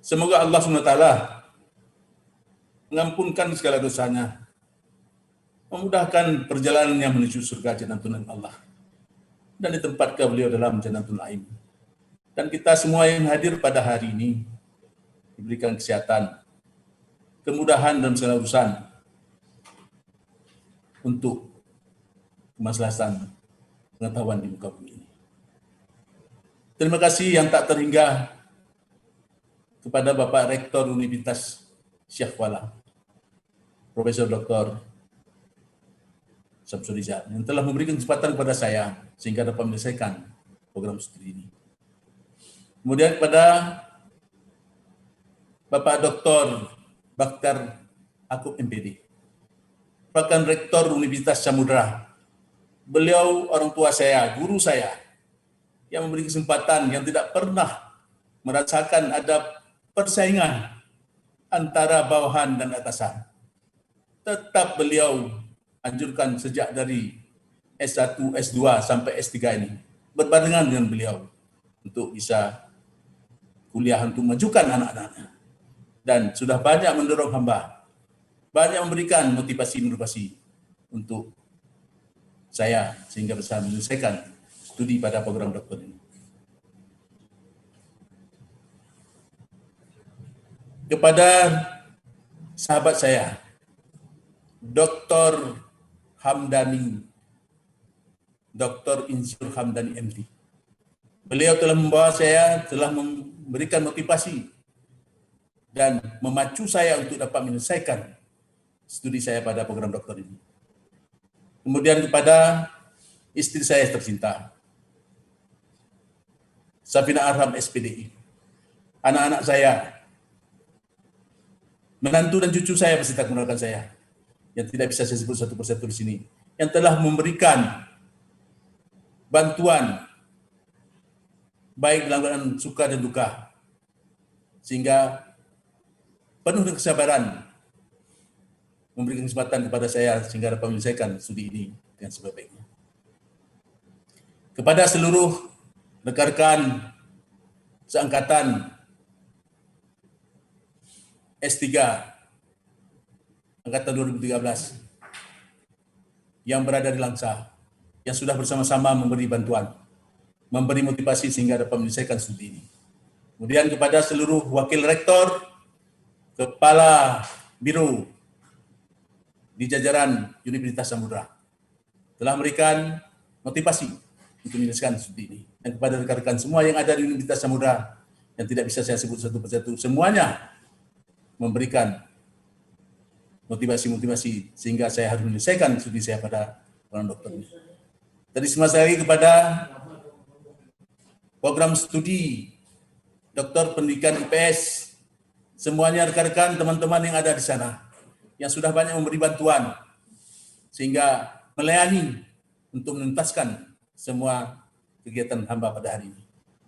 Semoga Allah SWT mengampunkan segala dosanya, memudahkan perjalanannya menuju surga Jannatul Allah, dan ditempatkan beliau dalam Jannatul Naim. Dan kita semua yang hadir pada hari ini diberikan kesehatan, kemudahan dalam segala urusan untuk kemaslahatan pengetahuan di muka bumi ini. Terima kasih yang tak terhingga kepada Bapak Rektor Universitas Syah Kuala, Profesor Dr. Syamsul Rizal yang telah memberikan kesempatan kepada saya sehingga dapat menyelesaikan program studi ini. Kemudian kepada Bapak Dr. Bakhtar Akub MPD, merupakan Rektor Universitas Samudra. Beliau orang tua saya, guru saya, yang memberi kesempatan yang tidak pernah merasakan ada persaingan antara bawahan dan atasan. Tetap beliau anjurkan sejak dari S1, S2 sampai S3 ini berbarengan dengan beliau untuk bisa kuliah untuk memajukan anak-anaknya. Dan sudah banyak mendorong hamba, banyak memberikan motivasi-motivasi untuk saya sehingga bisa menyelesaikan studi pada program doktor ini. Kepada sahabat saya, Dr. Hamdani, Dr. Insinyur Hamdani MD. Beliau telah membawa saya, telah memberikan motivasi dan memacu saya untuk dapat menyelesaikan studi saya pada program doktor ini. Kemudian kepada istri saya tercinta, Safina Arham SPDI, anak-anak saya, menantu dan cucu saya beserta keponakan saya, yang tidak bisa saya sebut satu persatu di sini, yang telah memberikan bantuan baik dalam keadaan suka dan duka, sehingga penuh dengan kesabaran memberikan kesempatan kepada saya sehingga dapat menyelesaikan studi ini dengan sebaik-baiknya. Kepada seluruh rekan-rekan seangkatan S3 angkatan 2013 yang berada di Langsa, yang sudah bersama-sama memberi bantuan, memberi motivasi sehingga dapat menyelesaikan studi ini. Kemudian kepada seluruh wakil rektor, kepala biro di jajaran Universitas Samudra telah memberikan motivasi untuk menyelesaikan studi ini. Dan kepada rekan-rekan semua yang ada di Universitas Samudra yang tidak bisa saya sebut satu persatu, semuanya memberikan motivasi-motivasi sehingga saya harus menyelesaikan studi saya pada program dokter ini. Tadi semua lagi kepada program studi Doktor Pendidikan IPS, semuanya rekan-rekan teman-teman yang ada di sana yang sudah banyak memberi bantuan sehingga melayani untuk menuntaskan semua kegiatan hamba pada hari ini.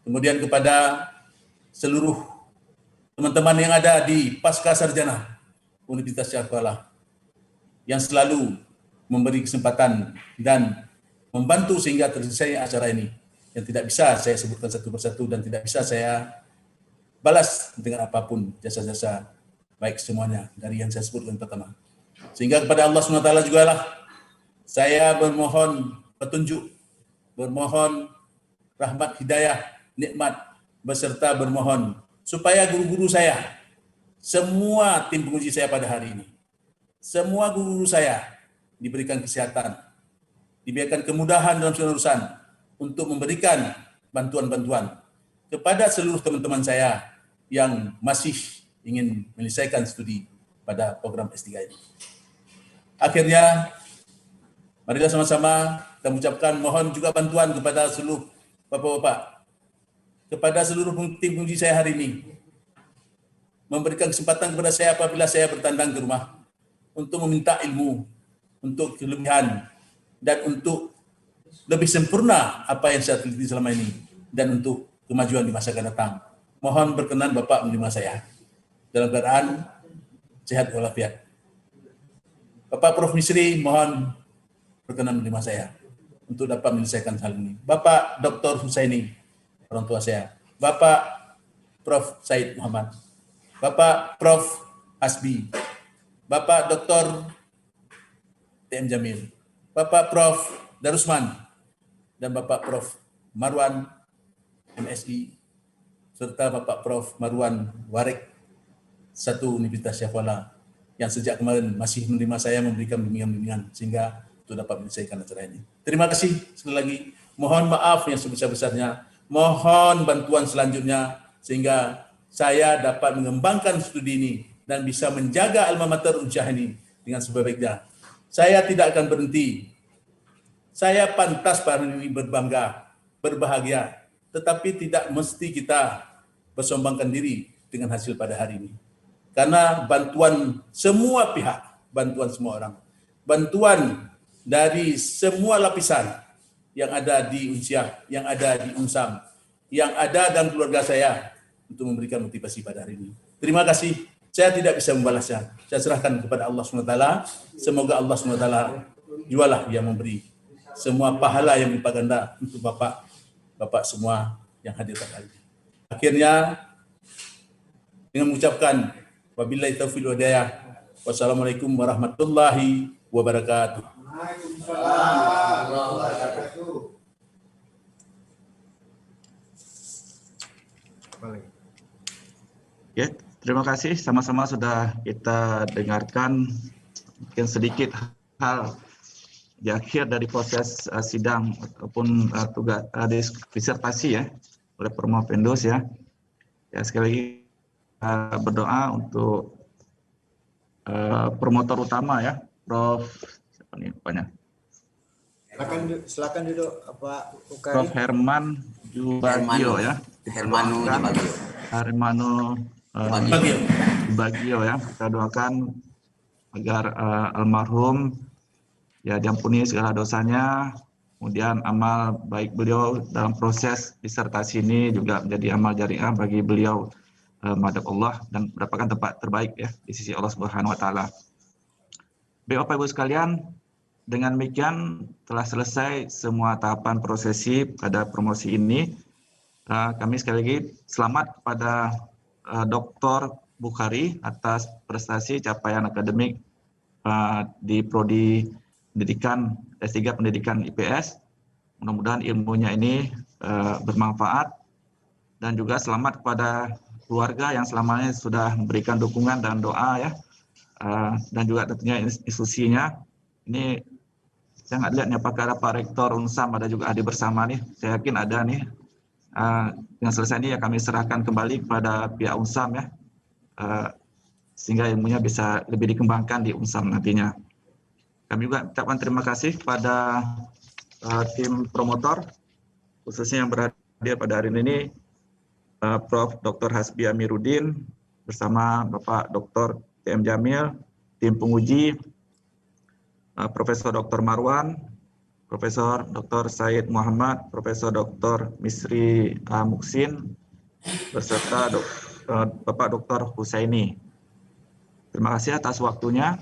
Kemudian kepada seluruh teman-teman yang ada di Pasca Sarjana Universitas Syarifah yang selalu memberi kesempatan dan membantu sehingga terselesai acara ini yang tidak bisa saya sebutkan satu persatu dan tidak bisa saya balas dengan apapun jasa-jasa baik semuanya dari yang saya sebutkan pertama. Sehingga kepada Allah SWT juga lah saya bermohon petunjuk, bermohon rahmat hidayah, nikmat, beserta bermohon supaya guru-guru saya, semua tim penguji saya pada hari ini, semua guru-guru saya diberikan kesehatan, diberikan kemudahan dalam segala urusan untuk memberikan bantuan-bantuan kepada seluruh teman-teman saya yang masih ingin menyelesaikan studi pada program S3 ini. Akhirnya, marilah sama-sama kita mengucapkan mohon juga bantuan kepada seluruh bapak-bapak, kepada seluruh tim penguji saya hari ini, memberikan kesempatan kepada saya apabila saya bertandang ke rumah untuk meminta ilmu, untuk kelebihan, dan untuk lebih sempurna apa yang saya teliti selama ini, dan untuk kemajuan di masa akan datang. Mohon berkenan Bapak menerima saya dalam keadaan sehat walafiat. Bapak Prof. Misri mohon berkenan menerima saya untuk dapat menyelesaikan hal ini. Bapak Dr. Husaini, orang tua saya. Bapak Prof. Said Muhammad. Bapak Prof. Hasbi. Bapak Dr. TM Jamil. Bapak Prof. Darusman. Dan Bapak Prof. Marwan MSI. Serta Bapak Prof. Marwan Warek, satu Universitas Syafala, yang sejak kemarin masih menerima saya memberikan bimbingan-bimbingan sehingga untuk dapat menyelesaikan acara ini. Terima kasih sekali lagi. Mohon maaf yang sebesar-besarnya. Mohon bantuan selanjutnya sehingga saya dapat mengembangkan studi ini dan bisa menjaga alma mater Unsyah ini dengan sebaik-baiknya. Saya tidak akan berhenti Saya pantas pada hari ini berbangga, berbahagia, tetapi tidak mesti kita bersombongkan diri dengan hasil pada hari ini. Karena bantuan semua pihak, bantuan semua orang, bantuan dari semua lapisan yang ada di Unsiah, yang ada di UNSAM, yang ada dalam keluarga saya untuk memberikan motivasi pada hari ini. Terima kasih. Saya tidak bisa membalasnya. Saya serahkan kepada Allah SWT. Semoga Allah SWT jualah yang memberi semua pahala yang berlipat ganda untuk Bapak semua yang hadir pada hari ini. Akhirnya, dengan mengucapkan wabillahi taufiq wal hidayah. Wassalamualaikum warahmatullahi wabarakatuh. Ya, terima kasih. Sama-sama sudah kita dengarkan mungkin sedikit hal di akhir dari proses sidang ataupun tugas disertasi ya oleh Promovendus ya. Ya sekali lagi berdoa untuk promotor utama ya, Prof. Siapa nih banyak? Silakan duduk Pak Ukari. Prof. Herman Jubagio ya. Hermano Jubagio ya. Kita doakan agar almarhum ya diampuni segala dosanya, kemudian amal baik beliau dalam proses disertasi ini juga menjadi amal jariah bagi beliau menghadap Allah dan mendapatkan tempat terbaik ya di sisi Allah Subhanahu wa taala. Baik Bapak Ibu sekalian, dengan demikian telah selesai semua tahapan prosesi pada promosi ini. Kami sekali lagi selamat kepada Dr. Bukhari atas prestasi capaian akademik di prodi pendidikan S3 pendidikan IPS. Mudah-mudahan ilmunya ini bermanfaat dan juga selamat kepada keluarga yang selamanya sudah memberikan dukungan dan doa ya, dan juga tentunya institusinya. Ini saya nggak lihat nih apakah ada Pak Rektor UNSAM ada juga hadir bersama nih. Saya yakin ada nih. Dengan selesai ini ya kami serahkan kembali kepada pihak UNSAM ya, sehingga ilmunya bisa lebih dikembangkan di UNSAM nantinya. Kami juga ucapkan terima kasih kepada tim promotor, khususnya yang berhadir pada hari ini, Prof. Dr. Hasbi Amiruddin bersama Bapak Dr. TM Jamil, tim penguji, Profesor Dr. Marwan, Profesor Dr. Said Muhammad, Profesor Dr. Misri Muksin, beserta Bapak Dr. Husaini. Terima kasih atas waktunya,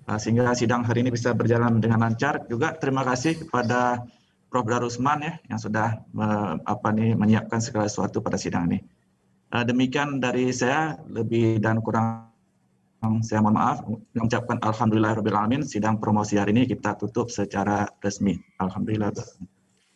sehingga sidang hari ini bisa berjalan dengan lancar. Juga terima kasih kepada Prof. Darusman ya yang sudah menyiapkan segala sesuatu pada sidang ini. Demikian dari saya, lebih dan kurang saya mohon maaf. Mengucapkan alhamdulillahirabbil alamin, sidang promosi hari ini kita tutup secara resmi. Alhamdulillah.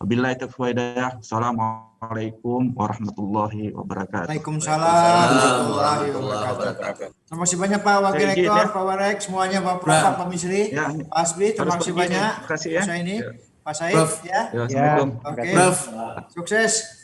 Wabillahi taufiq wal hidayah. Assalamualaikum warahmatullahi wabarakatuh. Waalaikumsalam warahmatullahi wabarakatuh. Terima kasih banyak Pak Wakil Rektor, Pak Warek, semuanya Pak Prof, Pak Misri, Pak Hasbi, terima kasih banyak. Terima kasih ya. Pak Said, ya. Assalamualaikum. Oke, sukses.